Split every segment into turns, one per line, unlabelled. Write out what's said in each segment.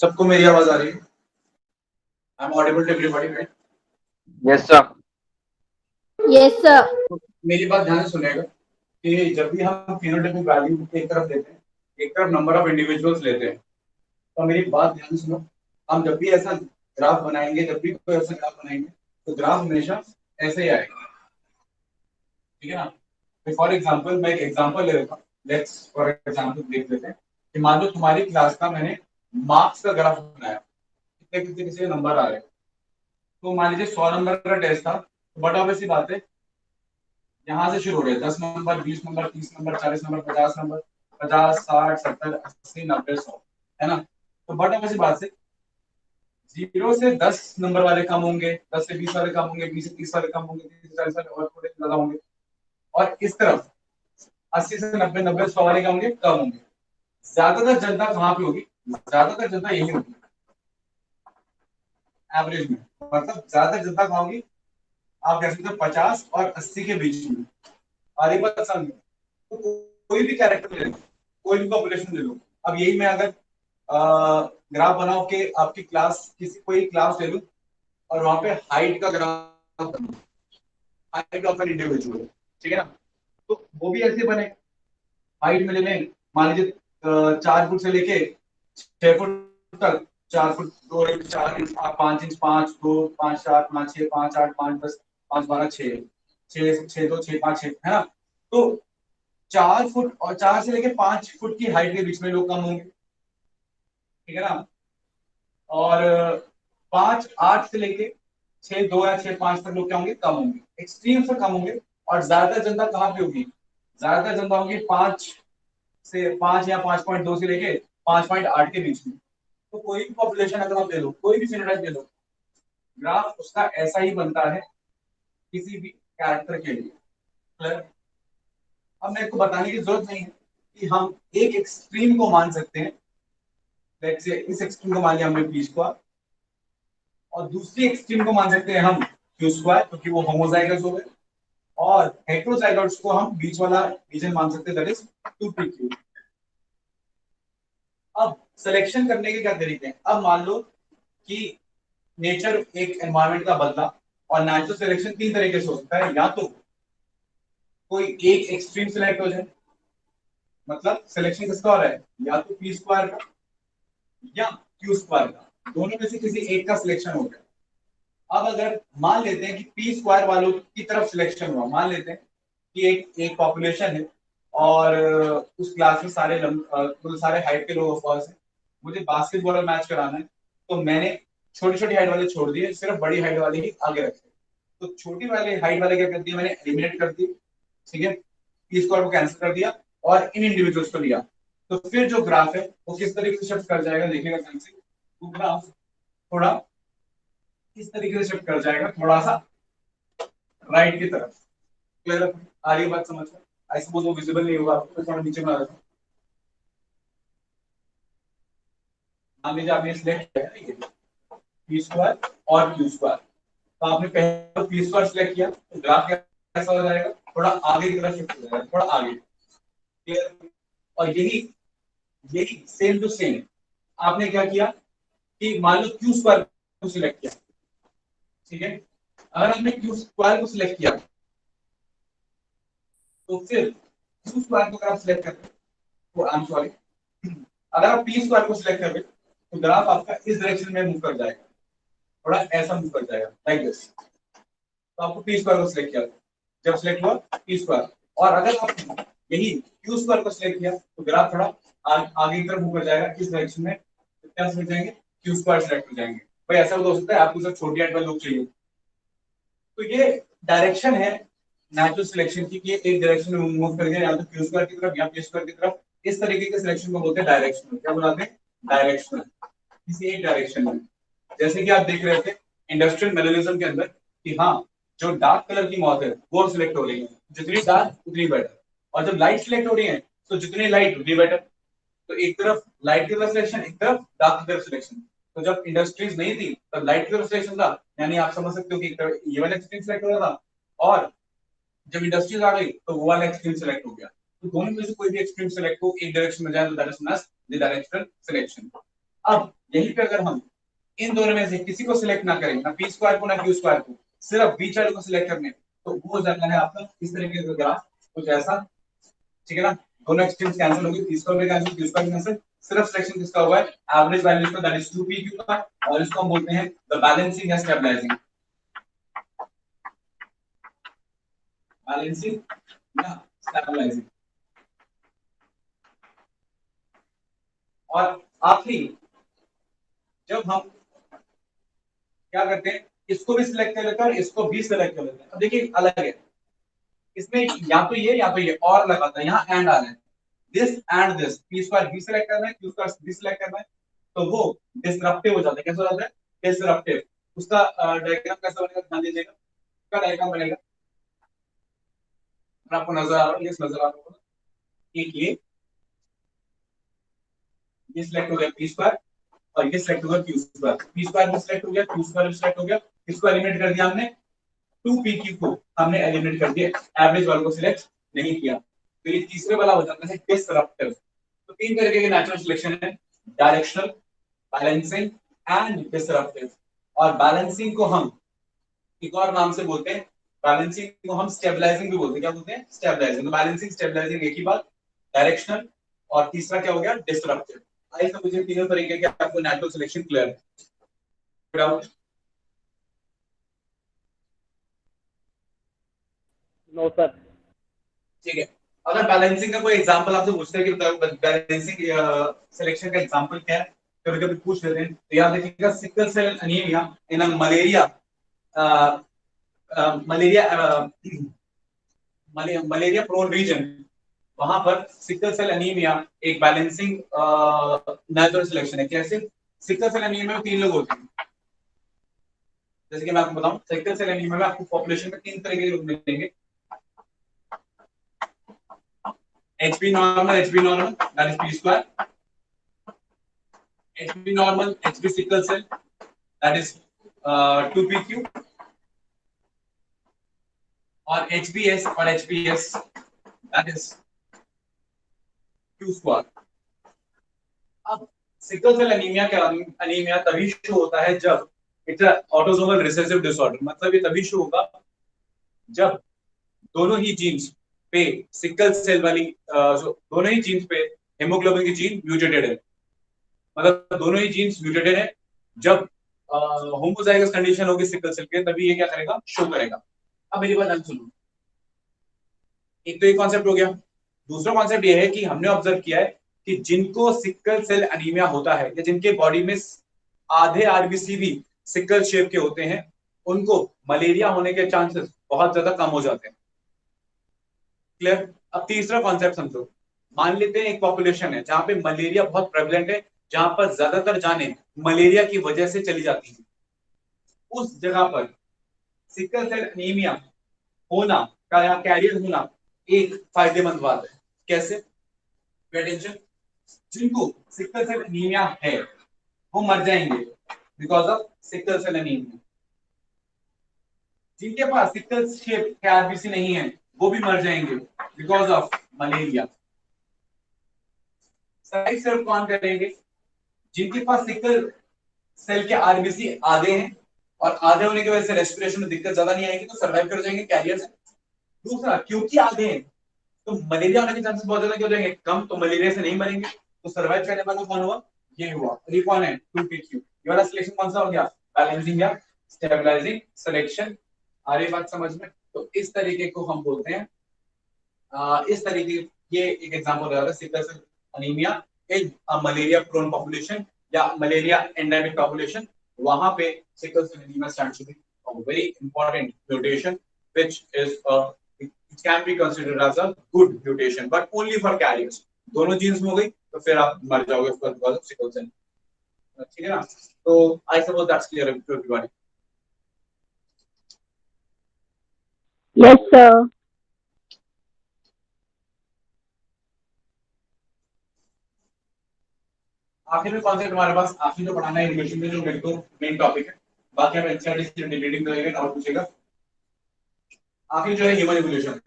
सबको मेरी आवाज आ रही है? I am audible to everybody, right?
Yes sir.
Yes sir.
तो मेरी बात ध्यान से सुनेगा कि जब भी हम फिनोटाइपिक वैल्यू एक तरफ लेते हैं, एक तरफ नंबर ऑफ इंडिविजुअल्स लेते हैं, तो मेरी बात ध्यान से सुनो। हम जब भी ऐसा ग्राफ बनाएंगे, जब भी कोई ऐसा ग्राफ बनाएंगे, तो ग्राफ हमेशा ऐसे ही आएगा, ठीक है ना? फॉर एग्जाम्पल मैं एक एग्जाम्पल ले लेता हूँ। लेट्स फॉर एग्जाम्पल देख लेते हैं कि मान लो तुम्हारी क्लास का मैंने मार्क्स का ग्राफ बनाया, कितने कितने किसी नंबर आ रहे हैं। तो मान लीजिए 100 नंबर का टेस्ट था, तो बट ऑब्वियस सी बात है, यहाँ से शुरू हो रहे हैं 10 number, 20 number, 30 number, 40 number, 50 number, 50, 60, 70, 80, 90, 100, है ना? तो बट ऑब्वियस सी बात से 0 से 10 नंबर वाले कम होंगे, 10 से 20 वाले कम होंगे, 20 से 30 वाले कम होंगे, 30 से 40 वाले और थोड़े ज्यादा होंगे, और इस तरफ 80 से 90, 90 100 वाले कम होंगे, कम होंगे। ज्यादातर जनता कहाँ पे होगी? ज्यादातर जनता यही होगी एवरेज में। मतलब ज्यादातर जनता कहाँ होगी? आप कह सकते हो 50 और 80 के बीच में। और एक बात समझ, तो कोई भी कैरेक्टर ले लो, कोई भी पॉपुलेशन ले लो। अब यही मैं अगर ग्राफ बनाओ कि आपकी क्लास, किसी कोई क्लास ले लूं और वहां पे हाइट का graph, height of an individual, ठीक है ना? तो वो भी ऐसे बने, हाइट में ले लें, मान लीजिए 4 फुट से लेके 6 फुट तक, 4 फुट 2 इंच, 4 इंच, 5 इंच, 5, 2, 5, 4, 5, 6, 5, 8, 5, 10, 5, 12, 6, 6, 6, 2, 6, 5, 6, है ना? तो 4 फुट और 4 से लेके 5 फुट की हाइट के बीच में लोग कम होंगे, ठीक है ना? और 5, 8 से लेके 6, 2 या 6, 5 तक लोग क्या होंगे? कम होंगे, एक्सट्रीम से कम होंगे। और ज्यादातर जनता कहाँ पे होगी? ज्यादातर जनता होगी 5 या 5.2 से लेके 5.8 के बीच में। तो कोई भी पॉपुलेशन अगर आप ले लो, कोई भी फिनोटाइप ले लो, ग्राफ उसका ऐसा ही बनता है किसी भी कैरेक्टर के लिए। क्लियर? अब मेरे को बताने की जरूरत नहीं है कि हम एक एक्सट्रीम को मान सकते हैं। लेट्स से इस एक्सट्रीम को मान लिया हमने पी स्क्वायर, और दूसरी एक्सट्रीम को मान सकते हैं हम क्यू स्क्वायर, क्योंकि वो होमोजाइगस हो गए। और हेटेरोजाइगोट्स को हम बीच वाला रीजन मान सकते हैं, दैट इज 2p3। अब सिलेक्शन करने के क्या तरीके हैं? अब मान लो कि नेचर एक एनवायरनमेंट का बदला, और नेचुरल सिलेक्शन 3 तरीके से हो सकता है। या तो कोई एक एक्सट्रीम सिलेक्ट हो जाए, मतलब सिलेक्शन किसका हो रहा है? या तो पी स्क्वायर का या क्यू स्क्वायर का, दोनों में से किसी एक का सिलेक्शन हो गया। अब अगर मान लेते हैं कि पी स्क्वायर वालों की तरफ सिलेक्शन हुआ, मान लेते हैं कि एक पॉपुलेशन है और उस क्लास में सारे हाइट के लोग ऑफकोर्स हैं, मुझे बास्केटबॉल मैच कराना है, तो मैंने छोटी छोटी हाइट वाले छोड़ दिए, सिर्फ बड़ी हाइट वाले ही आगे रखे। तो छोटी वाले हाइट वाले क्या कर दिया मैंने? एलिमिनेट कर दिए, ठीक है? पी स्क्वायर को कैंसिल कर दिया और इन इंडिविजुअल्स को लिया। तो फिर जो ग्राफ है वो किस तरीके से शिफ्ट कर जाएगा, देखिएगा ध्यान से। तो ग्राफ थोड़ा किस तरीके से शिफ्ट कर जाएगा, थोड़ा सा राइट की तरफ। क्लियर? आ रही है बात समझ में? आई सपोज वो विजिबल नहीं होगा आपको, तो थोड़ा नीचे में आ जाता हूं। मान लीजिए आपने सिलेक्ट किया है ये पी स्क्वायर और क्यू स्क्वायर, तो आपने पहले पी स्क्वायर सिलेक्ट किया, तो ग्राफ कैसा हो जाएगा? थोड़ा आगे की तरफ शिफ्ट हो जाएगा, थोड़ा आगे। क्लियर? और यही यही सेम टू सेम आपने क्या किया कि मान लो क्यू स्क्वायर को सिलेक्ट किया, ठीक है? अगर आपने क्यू स्क्वायर को सिलेक्ट किया, तो फिर क्यू स्क्वायर को अगर आप सिलेक्ट करते, तो आई एम सॉरी, अगर आप पी स्क्वायर को सिलेक्ट करोगे तो ग्राफ आपका इस डायरेक्शन में मूव कर जाएगा, थोड़ा ऐसा मूव कर जाएगा, लाइक दिस। तो आपको पी स्क्वायर को सिलेक्ट किया, जब सिलेक्ट हुआ पी स्क्वायर, और अगर आप यही क्यू स्क्वायर को सिलेक्ट किया तो ग्राफ थोड़ा आगे की तरफ मूव कर जाएगा, किस डायरेक्शन में? तो क्या सिलेक्ट जाएंगे? क्यू स्क्वायर सिलेक्ट हो जाएंगे। भाई ऐसा हो सकता है आपको सिर्फ छोटी हाइट वाले लोग चाहिए, तो ये डायरेक्शन है नेचुरल सिलेक्शन की, कि एक डायरेक्शन में मूव करेंगे, या तो क्यू स्क्वायर की तरफ या पी स्क्वायर की तरफ। इस तरीके के सिलेक्शन को बोलते हैं डायरेक्शनल। क्या बुलाते हैं? डायरेक्शनल, किसी एक डायरेक्शन में। जैसे कि आप देख रहे थे इंडस्ट्रियल मेलेरिज्म के अंदर कि हाँ, जो डार्क कलर की मौत है वो सिलेक्ट हो रही है, जितनी डार्क उतनी बेटर, और जब लाइट सिलेक्ट हो रही है तो जितनी लाइट उतनी बेटर। तो एक तरफ लाइट की तरफ सिलेक्शन, एक तरफ डार्क की तरफ सिलेक्शन। तो जब इंडस्ट्रीज नहीं थी तब लाइट की तरफ सिलेक्शन था, यानी आप समझ सकते हो कि एक तरफ ये वाला एक्सट्रीम सिलेक्ट हो रहा था, और जब इंडस्ट्रीज आ गई तो वो वाला एक्सट्रीम सिलेक्ट हो गया। तो दोनों में से कोई भी एक्सट्रीम सिलेक्ट हो एक डायरेक्शन में जाए तो that is not the directional selection. अब यहीं पे अगर हम इन दोनों में से किसी को सिलेक्ट ना करें, ना पी स्क्वायर को ना क्यू स्क्वायर को, सिर्फ बीच वाले को सिलेक्ट करने, तो वो हो जाता है आपका इस तरीके का ग्राफ कुछ ऐसा, ठीक है ना। दोनों एक्सट्रीम्स कैंसिल हो गए, पी स्क्वायर भी कैंसिल, क्यू स्क्वायर भी कैंसिल, सिर्फ सिलेक्शन किसका हुआ है, एवरेज वैल्यू इसका, दैट इज 2pq का, और इसको हम बोलते हैं द बैलेंसिंग या स्टेबलाइजिंग, बैलेंसिंग या स्टेबलाइजिंग। और आखिरी जब हम क्या करते हैं, इसको भी सिलेक्ट कर लेते हैं और इसको भी सिलेक्ट कर लेते हैं। अब देखिए अलग है, इसमें या तो ये और लगाता है, यहाँ एंड आ रहा है, this and this, P square भी सिलेक्ट करना है, क्यू स्क्वायर भी सिलेक्ट करना है, तो वो डिसरप्टिव हो जाता है। कैसे हो जाता है, डिसरप्टिव। उसका डायग्राम कैसा बनेगा, ध्यान दीजिएगा, उसका डायग्राम बनेगा, आपको नजर आ रहा है, यस नजर आ रहा होगा, एक ये सिलेक्ट हो गया पी स्क्वायर, और ये सिलेक्ट हो गया क्यू स्क्वायर, पी स्क्वायर भी सिलेक्ट हो गया, क्यू स्क्वायर भी सिलेक्ट हो गया, इसको एलिमिनेट कर दिया हमने, 2pq को हमने एलिमिनेट कर दिया, एवरेज वाले को सिलेक्ट नहीं किया, तो ये तीसरे वाला हो जाता है डिसरप्टिव। तो तीन तरीके के नेचुरल सिलेक्शन है, डायरेक्शनल, बैलेंसिंग एंड डिसरप्टिव। और बैलेंसिंग को हम एक और नाम से बोलते हैं, बैलेंसिंग को हम स्टेबलाइजिंग भी बोलते हैं। क्या बोलते हैं, स्टेबलाइजिंग। तो बैलेंसिंग स्टेबलाइजिंग एक ही बात, डायरेक्शनल, और तीसरा क्या हो गया, डिसरप्टिव। आइए समझिए तीनों तरीके के आपको नेचुरल सिलेक्शन क्लियर है।
No sir.
ठीक है, अगर बैलेंसिंग का कोई एग्जांपल आपसे पूछते हैं कि बैलेंसिंग सिलेक्शन का एग्जांपल क्या है, कभी कभी पूछ लेते हैं, तो याद रखिएगा sickle cell anaemia in malaria, malaria malaria prone region, वहां पर सिकल सेल एनीमिया एक बैलेंसिंग नेचुरल सिलेक्शन है। कैसे, सिकल सेल एनीमिया में तीन लोग होते हैं, जैसे कि मैं आपको बताऊं, सिकल सेल एनीमिया में आपको पॉपुलेशन में तीन तरह के लोग मिलेंगे, HP normal, HP normal, that is P square. HP normal, HP sickle cell, that is 2pq. और HBS और HPS, that is Q square. अब सिकल सेल एनीमिया का एनीमिया तभी शो होता है जब इट्स ऑटोसोमल रिसेसिव डिसऑर्डर, मतलब ये तभी शो होगा जब दोनों ही जीन्स पे सिकल सेल वाली दोनों ही जीन्स पे हेमोग्लोबिन की जीन म्यूटेटेड है, मतलब दोनों ही जीन्स म्यूटेटेड है। जब होमोजाइगस कंडीशन होगी सिकल सेल के, तभी ये क्या करेगा, शो करेगा। अब मेरी बात ध्यान सुनो, एक तो ये कॉन्सेप्ट हो गया, दूसरा कॉन्सेप्ट ये है कि हमने ऑब्जर्व किया है कि जिनको सिकल सेल एनीमिया होता है या जिनके बॉडी में आधे आरबीसी भी सिकल शेप के होते हैं, उनको मलेरिया होने के चांसेस बहुत ज्यादा कम हो जाते हैं। क्लियर। अब तीसरा कॉन्सेप्ट समझो, मान लेते हैं एक पॉपुलेशन है जहां पे मलेरिया बहुत प्रेवलेंट है, जहां पर ज्यादातर जाने मलेरिया की वजह से चली जाती है, उस जगह पर सिकल सेल एनीमिया होना का या कैरियर होना एक फायदेमंद बात है। कैसे, टेंशन, जिनको सिकल सेल एनीमिया है वो मर जाएंगे because of sickle cell anaemia, जिनके पास सिकल शेप के आरबीसी नहीं है वो भी मर जाएंगे बिकॉज ऑफ मलेरिया। सही सिर्फ कौन करेंगे, जिनके पास सिकल सेल के आरबीसी आधे हैं और आधे होने की वजह से रेस्पिरेशन में दिक्कत ज्यादा नहीं आएगी, तो सर्वाइव कर जाएंगे कैरियर से। दूसरा, क्योंकि आधे हैं तो मलेरिया होने के चांसेस बहुत ज्यादा हो जाएंगे कम, तो मलेरिया से नहीं मरेंगे, तो सर्वाइव करने वाला कौन हुआ, ये हुआ। ये कौन है, 2pq। ये वाला सिलेक्शन कौन सा हो गया, बैलेंसिंग या स्टेबलाइजिंग सिलेक्शन। आ रही बात समझ में, तो इस तरीके को हम बोलते हैं इस तरीके, ये एक एग्जांपल हो रहा है sickle cell anaemia in malaria prone population या मलेरिया एंडेमिक पॉपुलेशन, वहां पे sickle cell anaemia stands to be a very important mutation which is it can be considered as a good mutation but only for carriers। दोनों jeans में हो गई तो फिर आप मर जाओगे बिकॉज़ ऑफ सिकल सेल, ठीक है ना। तो I suppose that's clear to everybody.
Yes, sir.
आखिर में कॉन्सेप्ट हमारे पास आखिर जो पढ़ाना है इक्वेशन में जो मेरे को मेन टॉपिक है, बाकी हम एनसीईआरटी से रीडिंग करेंगे और पूछेगा। आखिर जो है ह्यूमन इवोल्यूशन,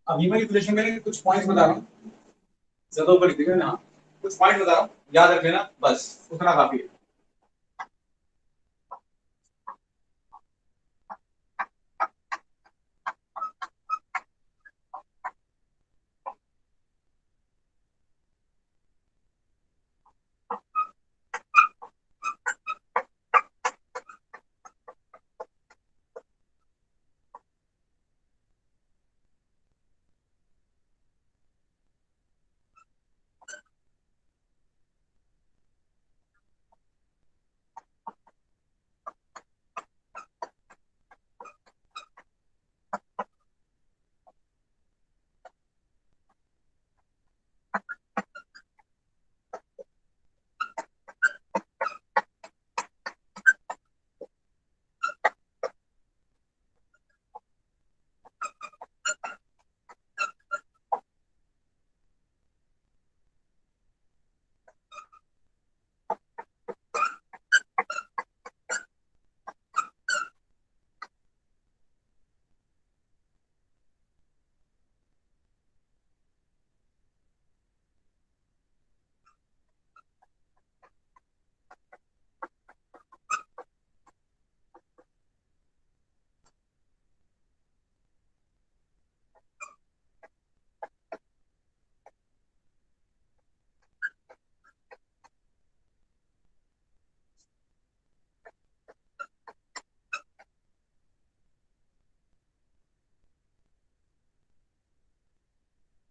अब ह्यूमन इवोल्यूशन में कुछ पॉइंट्स बता रहा हूँ, ज्यादा ऊपर लिख देंगे ना, कुछ पॉइंट बता रहा हूँ, याद रख लेना, बस उतना काफी है।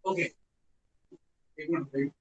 ओके, एक मिनट।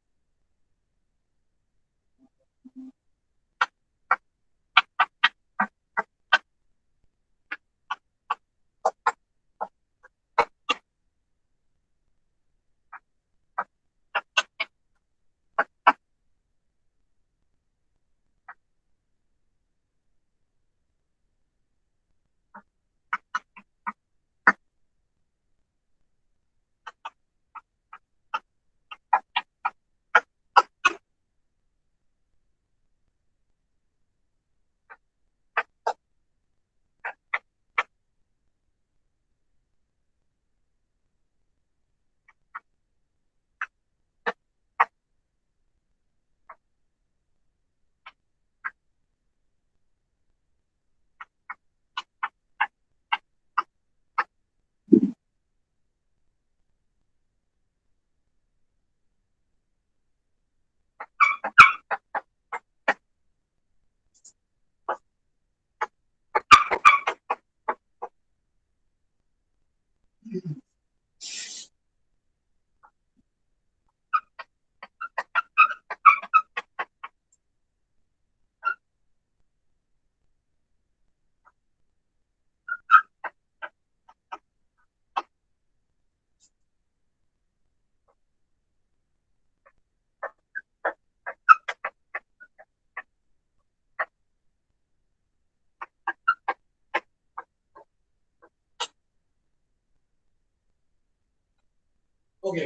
ओके,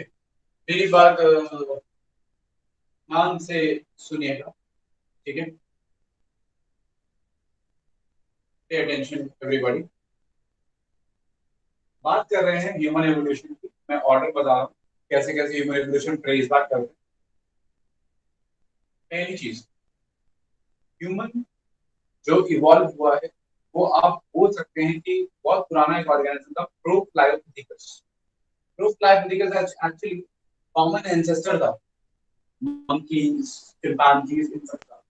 मेरी बात ध्यान से सुनिएगा, ठीक है? Pay attention everybody. बात कर रहे हैं ह्यूमन एवोल्यूशन की, मैं ऑर्डर बता रहा हूँ कैसे कैसे ह्यूमन एवोल्यूशन ट्रेस बैक करते हैं। पहली चीज, ह्यूमन जो इवॉल्व हुआ है वो आप बोल सकते हैं कि बहुत पुराना एक ऑर्गेनिज्म था, प्रोप्लायोपिथिकस। प्रोप्लायोपिथिकस एक्चुअली कॉमन एंसेस्टर था मंकीज, चिंपैंजीज, इन सब का।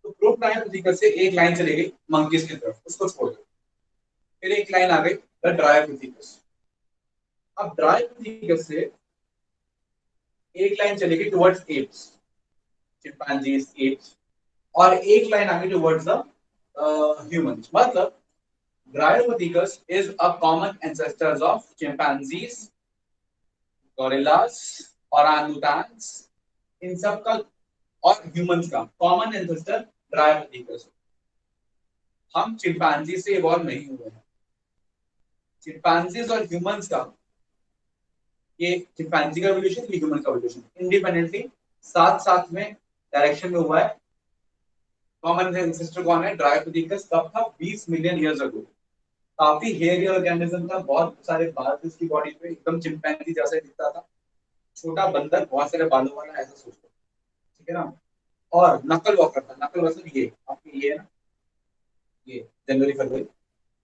तो प्रोप्लायोपिथिकस से एक लाइन चली गई मंकीज की तरफ, उसको छोड़ दो। फिर एक लाइन आ गई द ड्रायोपिथिकस। अब ड्रायोपिथिकस से एक लाइन चली गई टुवर्ड्स एप्स, चिंपैंजीज, एप्स, और एक लाइन आ गई टुवर्ड्स द ह्यूमंस। मतलब Dryopithecus is a common ancestors of chimpanzees, gorillas, orangutans, इन सब का और ह्यूमंस का कॉमन एंसेस्टर ड्रायोपिथिकस। हम चिंपैंजी से इवॉल्व नहीं हुए हैं। चिंपैंजीज और ह्यूमंस का, ये चिंपैंजी का एवोल्यूशन, ये ह्यूमन का एवोल्यूशन इंडिपेंडेंटली साथ साथ में डायरेक्शन में हुआ है। कॉमन एंसेस्टर कौन है? ड्रायोपिथिकस। कब था? 20 मिलियन ईयर्स अगो। काफी हेयरी ऑर्गेनिज्म था, बहुत सारे बाल थे उसकी बॉडी पे, एकदम चिंपैंजी जैसा दिखता था, छोटा बंदर बहुत सारे बालों वाला, ऐसा सोचो, ठीक है ना। और नकल वॉकर था, नकल मतलब ये आपकी ये है ना, ये जनवरी फरवरी,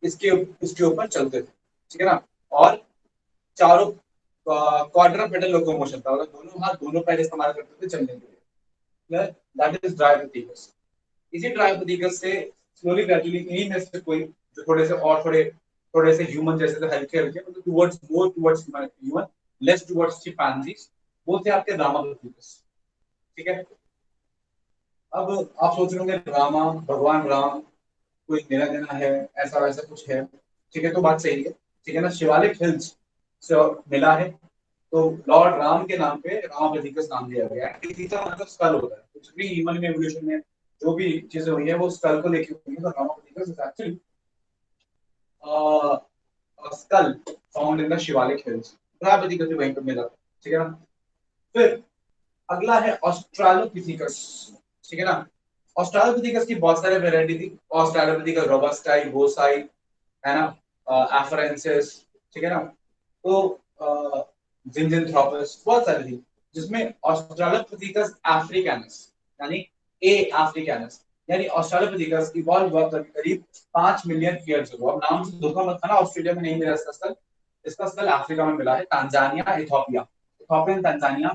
इसके इसके ऊपर चलते थे, ठीक है ना। और चारों क्वाड्रपेडल लोकोमोशन था, मतलब दोनों हाथ दोनों पैर इस्तेमाल करते थे चलने के लिए, दैट इज ड्रायोपीथेकस। इसी ड्रायोपीथेकस से स्लोली ग्रेजुअली इन्हीं में से कोई जो थोड़े से और थोड़े से ह्यूमन जैसे थे, हल्के हल्के, मतलब towards more towards human, less towards chimpanzees, वो थे आपके रामापिथेकस, ठीक है। अब आप सोच रहे होंगे रामा, भगवान राम, कोई लेना देना है, ऐसा वैसा कुछ है, ठीक है, तो बात सही है, ठीक है ना। शिवालिक हिल्स से मिला है, तो लॉर्ड राम के नाम पे रामापिथेकस नाम दिया गया है। पिथीका मतलब स्कल होता है, कुछ भी ह्यूमन में एवोल्यूशन में जो भी चीजें हुई है वो स्कल को लेके हुई है, तो Ramapithecus is actually skull found in the Shivalik hills, Ramapithecus भी वहीं पे मिला, ठीक है ना। फिर अगला है ऑस्ट्रालोपिथेकस, ठीक है ना। ऑस्ट्रालोपिथेकस की बहुत सारे वेरायटी थी, ऑस्ट्रालोपिथेकस रोबस्टाई, बोसाई, है ना, एफरेंसिस, ठीक है ना। तो जिंजिनथ्रोपस बहुत सारी थी, जिसमें ऑस्ट्रालोपिथेकस अफ्रीकानस यानी ए अफ्रीकानस, यानी ऑस्ट्रालोपिथेकस इवॉल्व हुआ करीब करीब 5 मिलियन ईयर्स अगो। अब नाम से धोखा मत खाना, ऑस्ट्रेलिया में नहीं मिला इसका स्थल, इसका स्थल अफ्रीका में मिला है, तांजानिया, इथोपिया, इथोपियन तांजानिया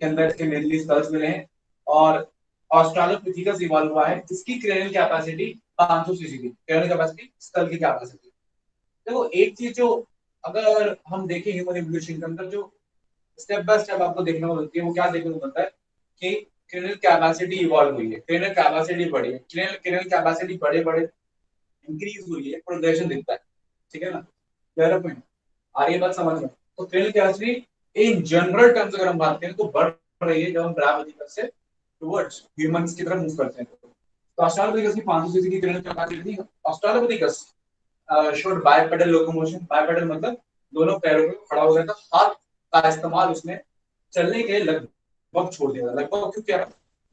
के अंदर इसके मेनली स्थल मिले हैं। और ऑस्ट्रालोपिथेकस इवॉल्व हुआ है, इसकी क्रेनियल कैपेसिटी 500 सीसी थी, क्रेनियल कैपेसिटी स्थल की कैपेसिटी। देखो एक चीज जो अगर हम देखें ह्यूमन इवोल्यूशन के अंदर जो स्टेप बाय स्टेप आपको देखने को मिलती है, वो क्या देखने को मिलता है कि क्रेनियल कैपेसिटी इवॉल्व हुई है, क्रेनियल कैपेसिटी बढ़ी है, क्रेनियल कैपेसिटी बड़े बड़े इंक्रीज हुई है, प्रोग्रेशन दिखता है, ठीक है ना, डेवलपमेंट आ रही है, बात समझ में। तो cranial capacity in general terms अगर हम बात करें तो बढ़ रही है, जब हम ब्राह्मणिकस से टुवर्ड्स ह्यूमंस की तरफ मूव करते हैं। तो ऑस्ट्रालोपिथेकस की 500 सीसी की क्रेनियल कैपेसिटी थी। ऑस्ट्रालोपिथेकस शोड बाइपेडल लोकोमोशन, बाइपेडल मतलब दोनों पैरों पे खड़ा हो गया था, हाथ का इस्तेमाल उसने चलने के लिए लगभग छोड़ दिया था, लगभग क्यों क्या,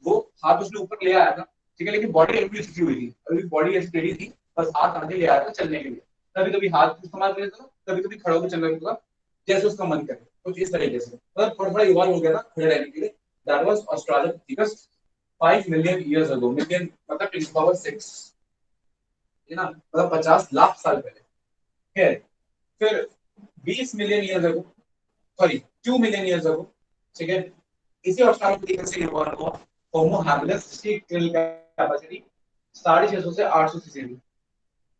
वो हाथ उसने ऊपर ले आया था, ठीक है, लेकिन बॉडी अभी झुकी हुई थी, अभी बॉडी स्टेडी थी, बस हाथ आगे ले आया था चलने के लिए, कभी कभी हाथ इस्तेमाल कर लेता था, कभी कभी खड़ा होकर चल रहा था, जैसे उसका मन करे, कुछ इस तरीके से, मतलब थोड़ा थोड़ा इवॉल्व हो गया था खड़े रहने के लिए। That was Australopithecus 5 million years ago, million मतलब 10⁻⁶, है ना, मतलब 50 लाख साल पहले। है फिर 20 मिलियन ईयर्स अगो, सॉरी 2 मिलियन ईयर्स अगो, ठीक है, इसी ऑस्ट्रालोपिथेकस से इवॉल्व हुआ होमो हैबिलिस, जिसकी क्रिल कैपेसिटी 650 से 800 सीसी थी।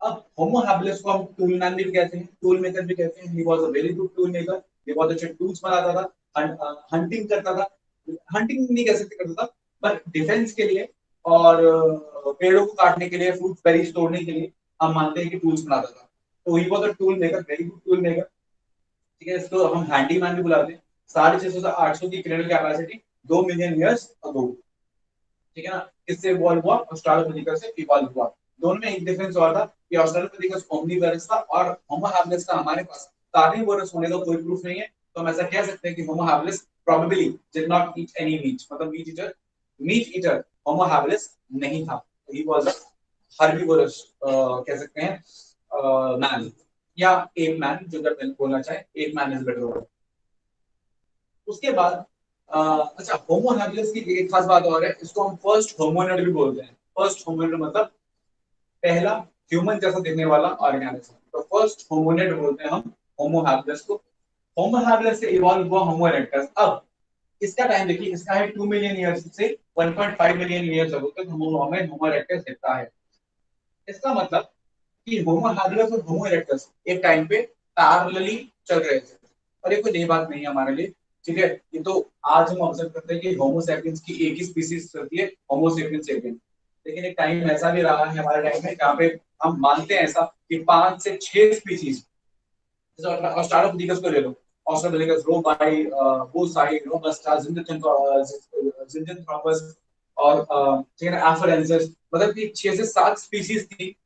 अब होमो हैबिलिस को हम टूल मैन भी कहते हैं, टूल मेकर भी कहते हैं, he was a very good tool maker, ये बहुत अच्छे टूल्स बनाता था, हंटिंग करता था, हंटिंग नहीं कह सकते करता था, पर डिफेंस के लिए और पेड़ों को काटने के लिए, फ्रूट बेरीज तोड़ने के लिए हम मानते हैं कि टूल्स बनाता था। तो he was a tool maker, very good tool maker, ठीक है, इसको हम हैंडीमैन भी बुलाते हैं। 650 से 800 की क्रेनल कैपेसिटी 2 मिलियन ईयर्स अगो, ठीक है ना। इससे इवॉल्व हुआ, ऑस्ट्रालोपिथेकस से इवॉल्व हुआ। दोनों में एक डिफरेंस और था कि ऑस्ट्रालोपिथेकस ओमनीवोरस था और होमो हैबिलिस का हमारे पास कार्निवोरस होने का कोई प्रूफ नहीं है, तो हम ऐसा कह सकते हैं कि Homo habilis probably did not eat any meat, मतलब मीट ईटर होमो हैबिलिस नहीं था, ही वाज हर्बीवोरस कह सकते हैं मैन, या एप मैन, जो अगर बोलना चाहे app man is better word. उसके बाद अच्छा, होमो हैबिलिस की एक खास बात और है, इसको हम फर्स्ट होमोनिड भी बोलते हैं। फर्स्ट होमोनिड मतलब पहला ह्यूमन जैसा दिखने वाला ऑर्गेनिज्म, तो फर्स्ट होमोनिड बोलते हैं हम होमो हैबिलिस को। होमो हैबिलिस से इवॉल्व हुआ होमो इरेक्टस। अब इसका टाइम देखिए, इसका है 2 मिलियन ईयर्स से 1.5 मिलियन ईयर्स अगो तक हमें होमो इरेक्टस दिखता है। इसका मतलब कि होमो हैबिलिस और होमो इरेक्टस एक टाइम पे पैरेलली चल रहे थे, और ये कोई नई बात नहीं है हमारे लिए, ठीक है। ये तो आज हम ऑब्जर्व करते हैं कि होमो सैपियंस की एक ही स्पीसीज चलती है, होमो सेपियंस सेपियंस, लेकिन एक टाइम ऐसा भी रहा है हमारे टाइम में जहाँ पे हम मानते हैं ऐसा कि 5 से 6 स्पीसीज, जैसे ऑस्ट्रालोपिथेकस को ले लो, ऑस्ट्रालोपिथेकस रोबाई, बोसाई, रोबस्टा, जिंजिनथ्रोपस और ठीक है ना, एफरेंसिस, मतलब कि 6 से 7 स्पीसीज थी,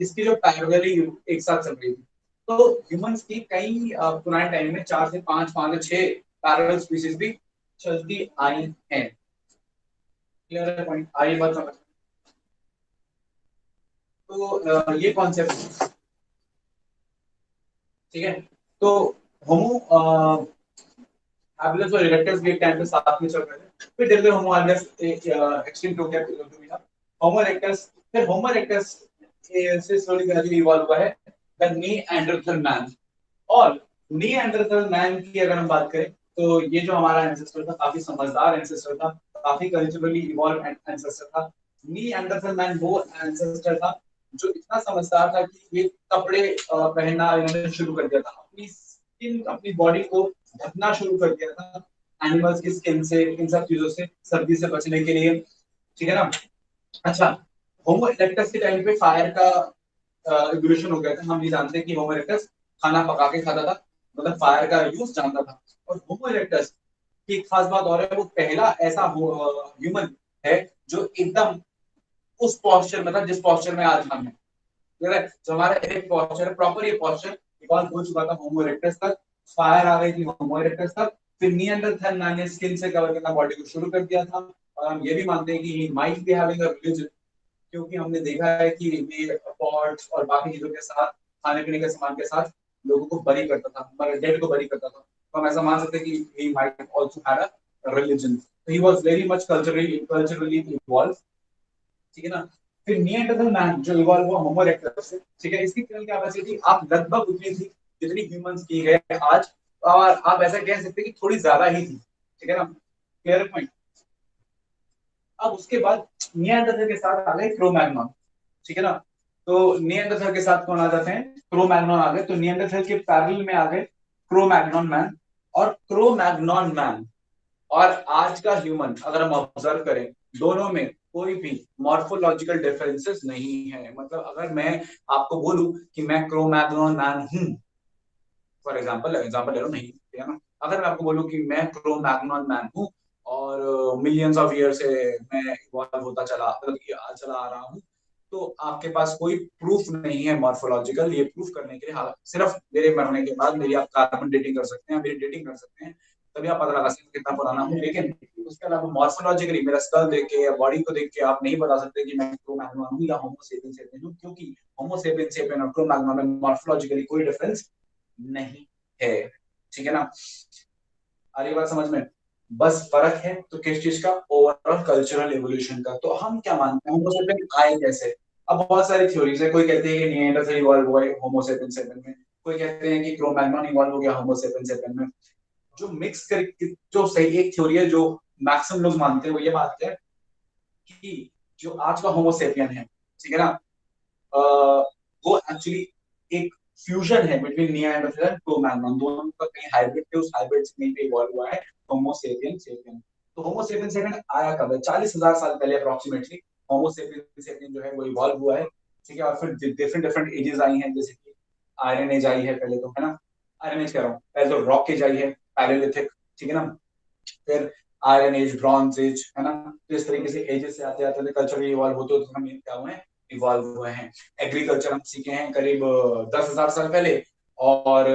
इसकी जो पैरेलली एक साथ चल रही थी। तो ह्यूमंस की कई पुराने टाइम में 4 से 5, 5 से 6 पैरेलल स्पीसीज भी चलती आई हैं। क्लियर है पॉइंट, आइए बात समझ। तो ये कॉन्सेप्ट ठीक है। तो होमो हैबिलिस और इरेक्टस भी एक टाइम पे साथ में चल रहे थे, फिर धीरे धीरे होमो हैबिलिस एक्सटिंक्ट हो गया, होमो इरेक्टस, फिर होमो इरेक्टस से स्लोली ग्रेजुअली इवॉल्व हुआ है द निएंडरथल मैन। और निएंडरथल मैन की अगर हम बात करें तो ये जो हमारा एंसेस्टर था काफी समझदार एंसेस्टर था, काफी कल्चरली इवॉल्व एंसेस्टर था। निएंडरथल मैन वो एंसेस्टर था जो इतना समझदार था कि ये कपड़े पहनना इन्होंने शुरू कर दिया था, अपनी स्किन अपनी बॉडी को ढकना शुरू कर दिया था एनिमल्स की स्किन से, इन सब चीजों से, सर्दी से बचने के लिए। ठीक है ना। अच्छा, होमो इरेक्टस के टाइम पे फायर का इवोल्यूशन हो गया था। हम ये जानते हैं कि होमो इरेक्टस खाना पका के खाता था, मतलब फायर का यूज जानता था। और होमो इरेक्टस की एक खास बात और है, वो पहला ऐसा ह्यूमन है जो एकदम उस पोस्चर में था जिस पोस्चर में आज हम हैं। ठीक है, जो हमारा इरेक्ट पोस्चर है, प्रॉपर ये पोस्चर इवॉल्व हो चुका था होमो इरेक्टस तक, फायर आ गई थी होमो इरेक्टस तक, फिर निएंडरथल मैन ने स्किन से कवर करना बॉडी को शुरू कर दिया था। और हम ये भी मानते हैं कि he might be having a religion, क्योंकि हमने देखा है कि ये पॉट्स और बाकी चीजों के साथ, खाने पीने के सामान के साथ लोगों को बरी करता था, हमारे डेड को बरी करता था। तो हम ऐसा मान सकते हैं कि he might also had a religion. He was very much culturally evolve. ठीक है ना। फिर निएंडरथल मैन जो इवॉल्व हुआ होमो इरेक्टस से, ठीक है, इसकी किरण कैपेसिटी आप लगभग उतनी थी जितनी ह्यूमंस की है आज, और आप ऐसा कह सकते हैं कि थोड़ी ज्यादा ही थी। ठीक है ना, क्लियर पॉइंट। अब उसके बाद निएंडरथल के साथ आ गए क्रो-मैग्नन। ठीक है ना। तो निएंडरथल के साथ कौन आ जाते हैं, क्रो-मैग्नन आ गए। तो निएंडरथल के पैरेलल में आ गए क्रो-मैग्नन मैन। और क्रो-मैग्नन मैन और आज का ह्यूमन अगर हम ऑब्जर्व करें, दोनों में कोई भी मॉर्फोलॉजिकल डिफरेंसेस नहीं है। मतलब अगर मैं आपको बोलूं कि मैं क्रो-मैग्नन मैन हूं, फॉर एग्जांपल एग्जांपल ले लो, नहीं, ठीक है ना, अगर मैं आपको बोलूं कि मैं क्रो-मैग्नन मैन हूं और मिलियंस ऑफ ईयर से मैं इवॉल्व होता चला, मतलब कि चला आ रहा हूं, तो आपके पास कोई प्रूफ नहीं है मॉर्फोलॉजिकल। ये प्रूफ करने के लिए सिर्फ मेरे मरने के बाद मेरी आप कार्बन डेटिंग कर सकते हैं, मेरी डेटिंग कर सकते हैं, तभी आप पता लगा सकते हैं कितना पुराना हूँ। लेकिन उसके अलावा मॉर्फोलॉजिकली मेरा स्कल देख के या बॉडी को देख के आप नहीं बता सकते कि मैं क्रो-मैग्नन हूँ या होमो सेपियन सेपियन हूँ, क्योंकि होमो सेपियन सेपियन और क्रो-मैग्नन में मॉर्फोलॉजिकली कोई डिफरेंस नहीं है। ठीक है ना। आ रही बात समझ में। बस फर्क है तो किस चीज का, ओवरऑल कल्चरल एवोल्यूशन का। तो हम क्या मानते हैं होमो सेपियन आए कैसे। अब बहुत सारी थ्योरीज है, कोई कहते हैं कि निएंडरथल इवॉल्व हुआ है होमो सेपियन सेपियन में, कोई कहते हैं कि क्रो-मैग्नन इवॉल्व हो गया होमो सेपियन सेपियन में। जो मिक्स कर, जो सही एक थ्योरी है जो मैक्सिमम लोग मानते हैं, वो ये मानते हैं कि जो आज का होमो सेपियन है, ठीक है ना, वो एक्चुअली एक फ्यूजन है बिटवीन निएंडरथल एंड क्रो-मैग्नन। दोनों का कहीं हाइब्रिड थे, उस हाइब्रिड से कहीं पे इवॉल्व हुआ है होमो सेपियन सेपियन। तो होमो सेपियन सेपियन आया कब है, 40,000 साल पहले अप्रोक्सीमेटली होमो सेपियन सेपियन जो है वो इवॉल्व हुआ है। ठीक है। और फिर डिफरेंट डिफरेंट एजेस आई हैं, जैसे कि आयरन एज आई है पहले, तो है ना, आयरन एज कह रहा हूँ, पहले तो रॉक एज आई है, पैलेलिथिक। ठीक है ना। फिर आयरन एज, ब्रॉन्ज एज, है ना। तो इस तरीके से एजेस से आते आते कल्चर इवॉल्व होते होते हम क्या हुए हैं, इवॉल्व हुए हैं। एग्रीकल्चर हम सीखे हैं करीब 10,000 साल पहले, और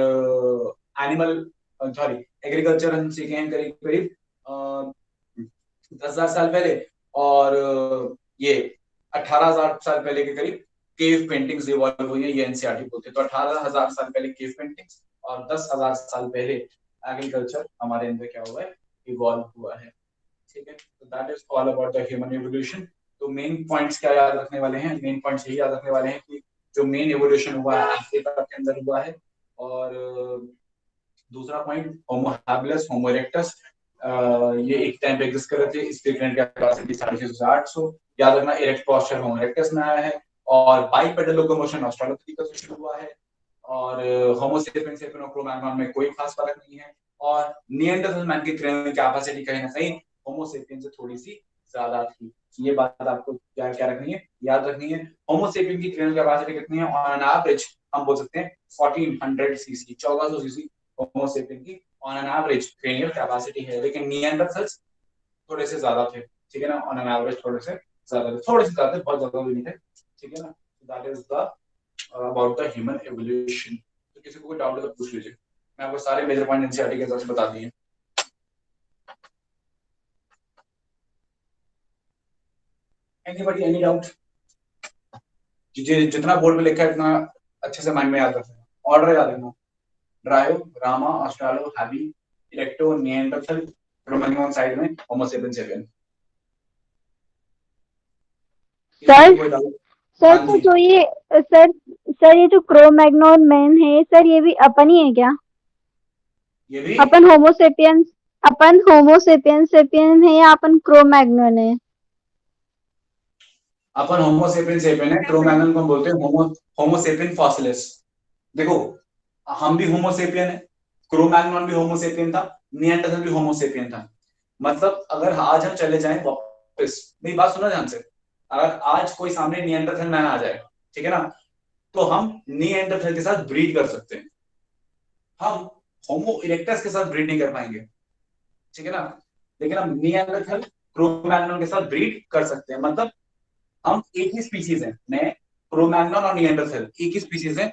एनिमल, सॉरी, एग्रीकल्चर हम सीखे हैं करीब करीब 10,000 साल पहले, और ये 18,000 साल पहले के करीब केव पेंटिंग्स इवॉल्व हुई है, ये एनसीईआरटी बोलते हैं। तो 18,000 साल पहले केव पेंटिंग्स और 10,000 साल पहले एग्रीकल्चर हमारे अंदर क्या हुआ है, इवॉल्व हुआ है। ठीक है। तो that is all about the human evolution. तो मेन पॉइंट्स क्या याद रखने वाले हैं, मेन पॉइंट्स यही याद रखने वाले हैं कि जो मेन एवोल्यूशन हुआ है अफ्रीका के अंदर हुआ है। और दूसरा पॉइंट, होमो हैबिलिस होमो इरेक्टस, ये एक टाइम पे एग्जिस्ट कर रहे थे, इसके ग्रेन कैपेसिटी 650 से 800। याद रखना, इरेक्ट पोस्चर होमो इरेक्टस में आया है, और बाइपेडल लोकोमोशन ऑस्ट्रेलोपिथेकस से शुरू हुआ है, और होमो सेपियन सेपियन और क्रो-मैग्नन में कोई खास फर्क नहीं है। और निएंडरथल मैन की क्रेनियल कैपेसिटी कहीं ना कहीं होमो सेपियन से थोड़ी सी ज्यादा थी। ये बात आपको क्या क्या रखनी है, याद रखनी है। होमो सेपियन की क्रेनियल कैपेसिटी कितनी है, ऑन एन एवरेज हम बोल सकते हैं 1400 सीसी, 1400 सीसी होमो सेपियन की on an average cranial capacity है। लेकिन निएंडरथल्स थोड़े से ज्यादा थे। ठीक है ना, ऑन एन एवरेज थोड़े से ज्यादा थे, थोड़े से ज्यादा थे, बहुत ज्यादा भी नहीं थे। ठीक है ना। That is the about the human evolution. तो किसी को कोई डाउट है तो पूछ लीजिए, मैं आपको सारे मेजर पॉइंट एनसीईआरटी के तरफ से बता दिए। Anybody, any doubt. जितना बोर्ड में लिखा है इतना अच्छे से माइंड में याद रखना, ऑर्डर याद रखना।
Dryo, Rama, Australo, heavy, erecto, Neanderthal, Cro-Magnon side में, होमो सेपियन सेपियन।
सर
कोई डाउट?
सर
हाँ
तो
जी,
जो ये सर ये जो क्रो-मैग्नन मैन है सर, ये भी अपन ही है क्या?
ये भी
अपन होमोसेपियंस सेपियन है या अपन क्रो-मैग्नन है?
अपन होमो सेपियन सेपियन है, क्रो-मैग्नन को बोलते हैं होमो सेपियन फॉसिलिस। देखो, हम भी होमो सेपियन है, क्रो-मैग्नन भी होमो सेपियन था, निएंडरथल भी होमो सेपियन था। मतलब अगर आज हम चले जाएं वापस, मेरी बात सुनो ध्यान से, अगर आज कोई सामने निएंडरथल मैन आ जाए, ठीक है ना, तो हम निएंडरथल के साथ ब्रीड कर सकते हैं, हम होमो इरेक्टस के साथ ब्रीड नहीं कर पाएंगे, ठीक है ना, लेकिन हम निएंडरथल क्रो-मैग्नन के साथ ब्रीड कर सकते हैं। मतलब हम एक ही स्पीसीज हैं, मैं क्रो-मैग्नन और निएंडरथल एक ही स्पीसीज हैं,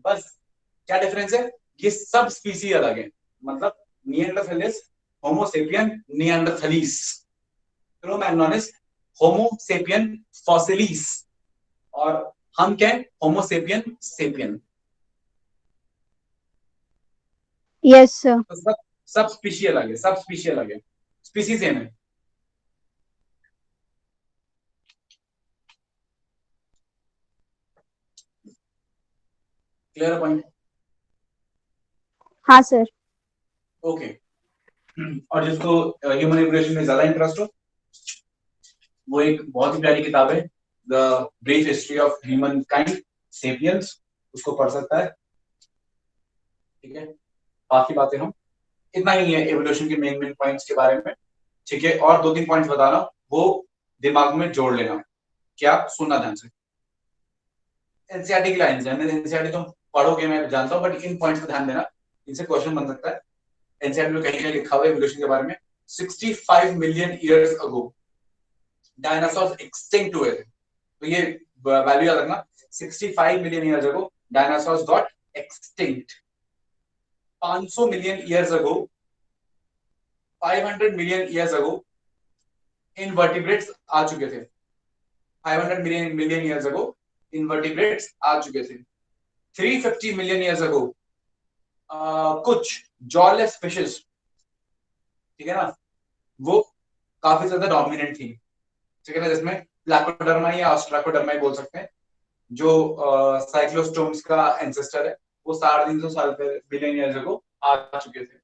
बस क्या डिफरेंस है, ये सब स्पीसी अलग है। मतलब Neanderthal is Homo sapien neanderthalis, Cro-Magnon is Homo sapien fossilis, और हम क्या है, Homo sapien sapien.
Yes sir.
तो सब स्पीशी अलग है, सब स्पीशी अलग है, स्पीसी सेम है। Clear point?
हाँ सर।
ओके। और जिसको ह्यूमन इवोल्यूशन में ज्यादा इंटरेस्ट हो, वो एक बहुत ही प्यारी किताब है, the brief history of human kind sapiens, उसको पढ़ सकता है, ठीक है। बाकी बातें हम इतना ही है एवोल्यूशन के मेन मेन पॉइंट्स के बारे में, ठीक है। और दो तीन पॉइंट्स बताना, वो दिमाग में जोड़ लेना, क्या सुनना ध्यान से। एनसीईआरटी की लाइन है, एनसीईआरटी तुम पढ़ोगे मैं जानता हूँ, बट इन पॉइंट्स पे ध्यान देना, इनसे क्वेश्चन बन सकता है। एनसीईआरटी में कहीं कहीं लिखा हुआ है एवोल्यूशन के बारे में, 65 million years ago dinosaur extinct हुए थे, तो ये वैल्यू याद रखना, 65 million years ago dinosaurs got extinct. 500 million years ago, 500 million years ago invertebrates आ चुके थे, 500 मिलियन ईयर्स अगो इनवर्टिब्रेट्स आ चुके थे। 350 मिलियन ईयर्स अगो कुछ जॉलेस फिशेस, ठीक है ना, वो काफी ज्यादा डोमिनेंट थी, ठीक है ना, जिसमें प्लाकोडर्मा या ऑस्ट्राकोडर्मा बोल सकते हैं, जो साइक्लोस्टोम्स का एंसेस्टर है, वो 350 साल पहले बिलियन ईयर्स अगो आ चुके थे,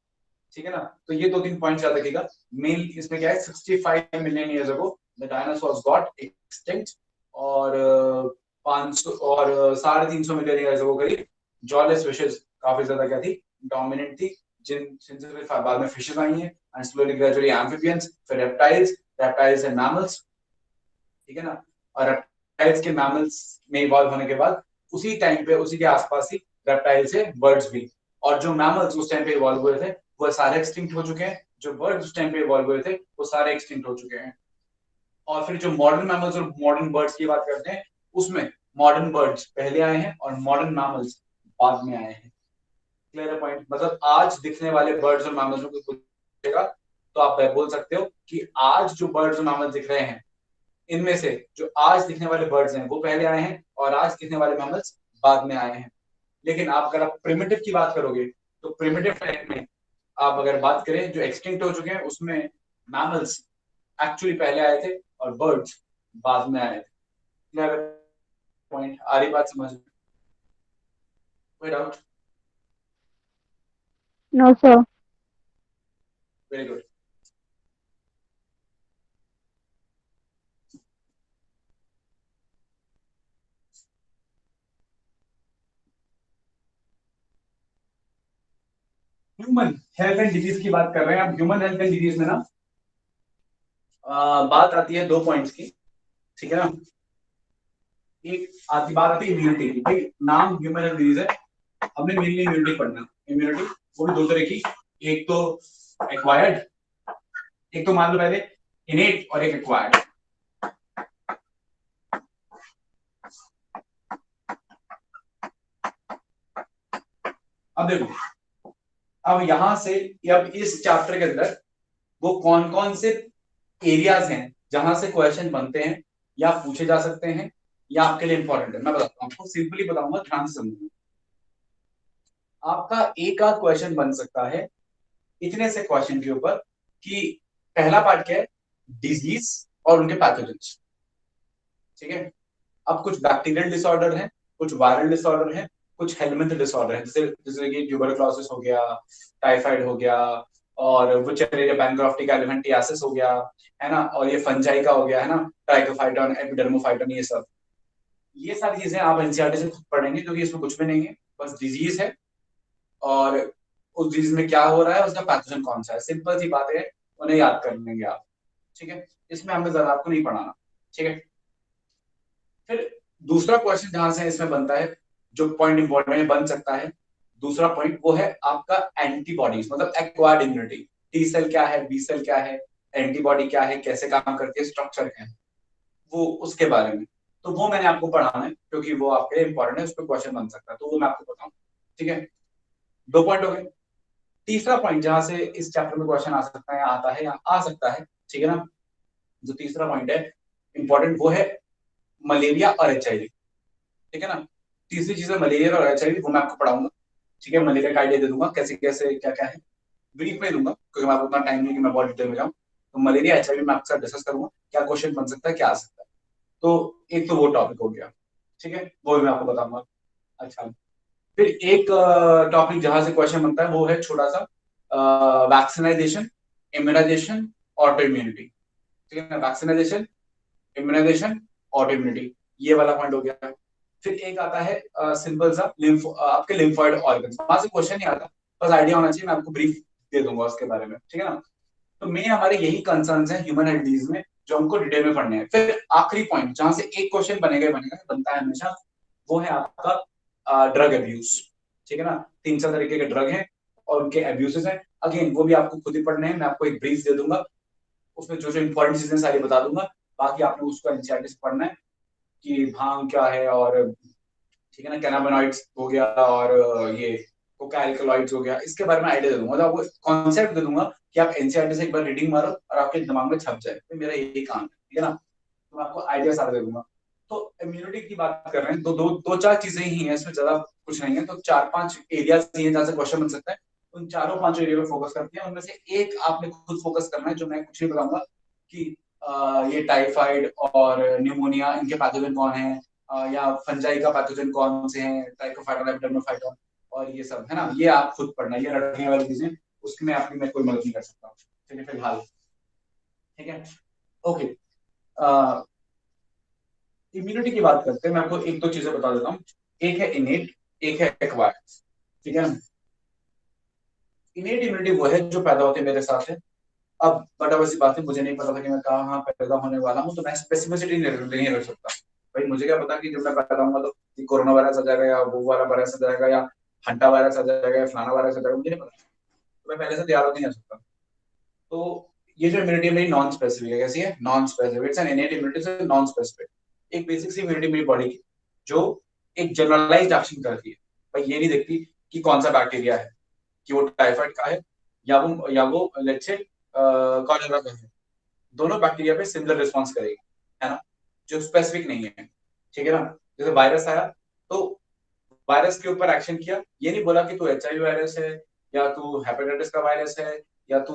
ठीक है ना। तो ये दो तीन पॉइंट याद रखिएगा। मेन इसमें क्या है, 65 million years ago the dinosaurs got extinct, और 500 और 350 मिलियन ईयर्स अगो करीब जॉलेस फिशेस काफी ज्यादा क्या थी, डोमिनेंट थी, जिनसे फिर बाद में फिशेस आई हैं, एंड स्लोली ग्रेजुअली एम्फिबियंस, फिर रेप्टाइल्स एंड मैमल्स, ठीक है ना। और रेप्टाइल्स के मैमल्स में इवॉल्व होने के बाद उसी टाइम पे, उसी के आसपास ही रेप्टाइल से बर्ड्स भी, और जो मैमल्स उस टाइम पे इवॉल्व हुए थे वो सारे एक्सटिंक्ट हो चुके हैं, जो बर्ड्स उस टाइम पे इवॉल्व हुए थे वो सारे एक्सटिंक्ट हो चुके हैं। और फिर जो मॉडर्न मैमल्स और मॉडर्न बर्ड्स की बात करते हैं, उसमें मॉडर्न बर्ड्स पहले आए हैं और मॉडर्न मैमल्स बाद में आए हैं। Clear point? मतलब आज दिखने वाले बर्ड्स और मैमल्स को पूछेगा तो आप बोल सकते हो कि आज जो बर्ड्स और मैमल्स दिख रहे हैं, इनमें से जो आज दिखने वाले बर्ड्स हैं वो पहले आए हैं, और आज दिखने वाले मैमल्स बाद में आए हैं। लेकिन आप अगर आप प्रिमिटिव की बात करोगे, तो प्रिमिटिव टाइम में आप अगर बात करें जो एक्सटिंक्ट हो चुके हैं, उसमें मैमल्स एक्चुअली पहले आए थे और बर्ड्स बाद में आए थे। Clear point? आ रही बात समझ में? कोई doubt?
No sir.
Very good. Human health and disease की बात कर रहे हैं। अब ह्यूमन हेल्थ एंड डिजीज में ना बात आती है दो पॉइंट्स की, ठीक है ना। एक आती बात आती है इम्यूनिटी की। भाई नाम ह्यूमन हेल्थ डिजीज है, हमने मेनली इम्यूनिटी पढ़ना। इम्यूनिटी वो भी दो तरह की, एक तो एक्वायर्ड, एक तो मान लो पहले इनेट और एक एक्वायर्ड। अब देखो, अब यहां से, अब इस चैप्टर के अंदर वो कौन कौन से एरियाज हैं जहां से क्वेश्चन बनते हैं या पूछे जा सकते हैं या आपके लिए इंपॉर्टेंट है, मैं बताता हूँ आपको, सिंपली बताऊंगा, ध्यान से समझिए। आपका एक आध क्वेश्चन बन सकता है इतने से क्वेश्चन के ऊपर कि पहला पार्ट क्या है, डिजीज और उनके पैथोजेंस, ठीक है। अब कुछ बैक्टीरियल डिसऑर्डर है, कुछ वायरल डिसऑर्डर है, कुछ हेलमिंथ डिसऑर्डर है, जैसे जैसे कि ट्यूबरक्लोसिस हो गया, टाइफाइड हो गया, और वुचेरिया बैंक्रॉफ्टिका एलिफेंटियासिस हो गया, है ना, और ये फंजाई का हो गया, है ना, ट्राइकोफाइटन, एपिडर्मोफाइटन, ये सारी चीजें आप एनसीईआरटी से खुद पढ़ेंगे, क्योंकि इसमें कुछ भी नहीं है, बस डिजीज है और उस डिजीज में क्या हो रहा है, उसका पैथोजन कौन सा है, सिंपल सी बात है, उन्हें याद कर लेंगे आप, ठीक है। इसमें हमें ज्यादा आपको नहीं पढ़ाना, ठीक है। फिर दूसरा क्वेश्चन जहां से इसमें बनता है, जो पॉइंट इंपॉर्टेंट बन सकता है, दूसरा पॉइंट वो है आपका एंटीबॉडीज, मतलब एक्वायर्ड इम्यूनिटी। टी सेल क्या है, बी सेल क्या है, एंटीबॉडी क्या है, कैसे काम करती है, स्ट्रक्चर क्या है, वो उसके बारे में। तो वो मैंने आपको पढ़ाना है, क्योंकि वो आपके लिए इंपॉर्टेंट है, उस पर क्वेश्चन बन सकता है, तो वो मैं आपको बताऊं, ठीक है। 2 पॉइंट हो गए। तीसरा पॉइंट जहां से इस चैप्टर में क्वेश्चन आ सकता है, आता है या आ सकता है, ठीक है ना, जो तीसरा पॉइंट है इंपॉर्टेंट, वो है मलेरिया और एचआईवी, ठीक है ना। तीसरी चीज है मलेरिया और एचआईवी, वो मैं आपको पढ़ाऊंगा, ठीक है। मलेरिया का आइडिया दे दूंगा कैसे कैसे क्या क्या है, ब्रीफ में दूंगा, क्योंकि मैं उतना टाइम नहीं कि मैं बहुत डिटेल में जाऊँ। तो मलेरिया एचआईवी मैं आपके साथ डिस्कस करूंगा, क्या क्वेश्चन बन सकता है, क्या आ सकता है। तो एक तो वो टॉपिक हो गया, ठीक है, वो भी मैं आपको बताऊंगा। अच्छा, फिर एक टॉपिक जहां से क्वेश्चन बनता है वो है छोटा सा, वैक्सीनाइजेशन, इम्यूनाइजेशन, ऑटो इम्यूनिटी, ठीक है ना। वैक्सीनाइजेशन, इम्यूनाइजेशन, ऑटो इम्यूनिटी, ये वाला पॉइंट हो गया। फिर एक आता है सिंपल सा आपके लिम्फोइड ऑर्गन्स, वहां से क्वेश्चन नहीं आता, बस आइडिया होना चाहिए, मैं आपको ब्रीफ दे दूंगा उसके बारे में, ठीक है ना। तो मेन हमारे यही कंसर्न्स हैं ह्यूमन हेल्थ डिजीज में, जो हमको डिटेल में पढ़ने हैं। फिर आखिरी पॉइंट जहां से एक क्वेश्चन बनेगा बनेगा, बनता है हमेशा, वो है आपका ड्रग अब्यूज, ठीक है ना। 3-4 तरीके के ड्रग हैं और उनके अब्यूजेस हैं, अगेन वो भी आपको खुद ही पढ़ने हैं, मैं आपको एक ब्रीफ दे दूंगा, उसमें जो जो इंपॉर्टेंट चीजें सारी बता दूंगा, बाकी आपने उसको एनसीईआरटी से पढ़ना है कि भांग क्या है, और ठीक है ना, कैनाबिनॉइड्स हो गया, और ये कोका एल्कलॉइड्स हो गया, इसके बारे में आइडिया दे दूंगा, तो आपको कॉन्सेप्ट दे दूंगा कि आप एनसीईआरटी से एक बार रीडिंग मारो और आपके दिमाग में छप जाए, तो मेरा यही काम है, ठीक है ना। तो मैं आपको आइडिया सारा दे दूंगा। तो इम्यूनिटी की बात कर रहे हैं, तो दो चार चीजें ही हैं इसमें, ज्यादा कुछ नहीं है, तो 4-5 एरियाज ही हैं जहां से क्वेश्चन बन सकता है, उन चारों 5 एरिया पे फोकस करते हैं, उनमें से एक आपने खुद फोकस करना है, जो मैं कुछ नहीं बताऊंगा कि ये टाइफाइड और न्यूमोनिया, इनके पैथोजन कौन है, या फंजाई का पैथोजन कौन से हैं, ट्राइकोफाइटन, एपिडर्मोफाइटन, और ये सब, है ना, ये आप खुद पढ़ना, ये रटने वाली चीजें, उसमें आपकी मैं कोई मदद नहीं कर सकता, चलिए फिलहाल, ठीक है, ओके। इम्यूनिटी की बात करते हैं, मैं आपको एक दो चीजें बता देता हूँ, एक है इनेट, एक है एक्वायर्ड, ठीक है। इनेट इम्यूनिटी वो है जो पैदा होती है मेरे साथ है। अब बटा बसी बात है, मुझे नहीं पता था कि मैं कहाँ पैदा होने वाला हूँ, तो मैं स्पेसिफिसिटी नहीं रख सकता, भाई मुझे क्या पता कि जब मैं पैदा होऊंगा तो कोरोना वायरस आ जाएगा, या वो वाला वायरस आ जाएगा, या हंटा वायरस आ जाएगा, या फलाना वायरस आ जाएगा, मुझे नहीं पता, तो मैं पहले से तैयार होकर नहीं आ सकता। तो ये जो इम्यूनिटी मेरी नॉन स्पेसिफिक है, कैसी है, non specific, it's an innate immunity से नॉन स्पेसिफिक, एक बेसिक सी इम्यूनिटी मेरी बॉडी की, जो एक जनरलाइज्ड एक्शन करती है, भाई ये नहीं देखती कि कौन सा बैक्टीरिया है, कि वो टाइफाइड का है, या वो लेट्स से कॉलेरा का है, दोनों बैक्टीरिया पे सिमिलर रिस्पॉन्स करेगी, है ना, जो स्पेसिफिक नहीं है, ठीक है ना। जैसे वायरस आया तो वायरस के ऊपर एक्शन किया, ये नहीं बोला कि तू एचआईवी वायरस है, या तू हेपेटाइटिस का वायरस है, या तू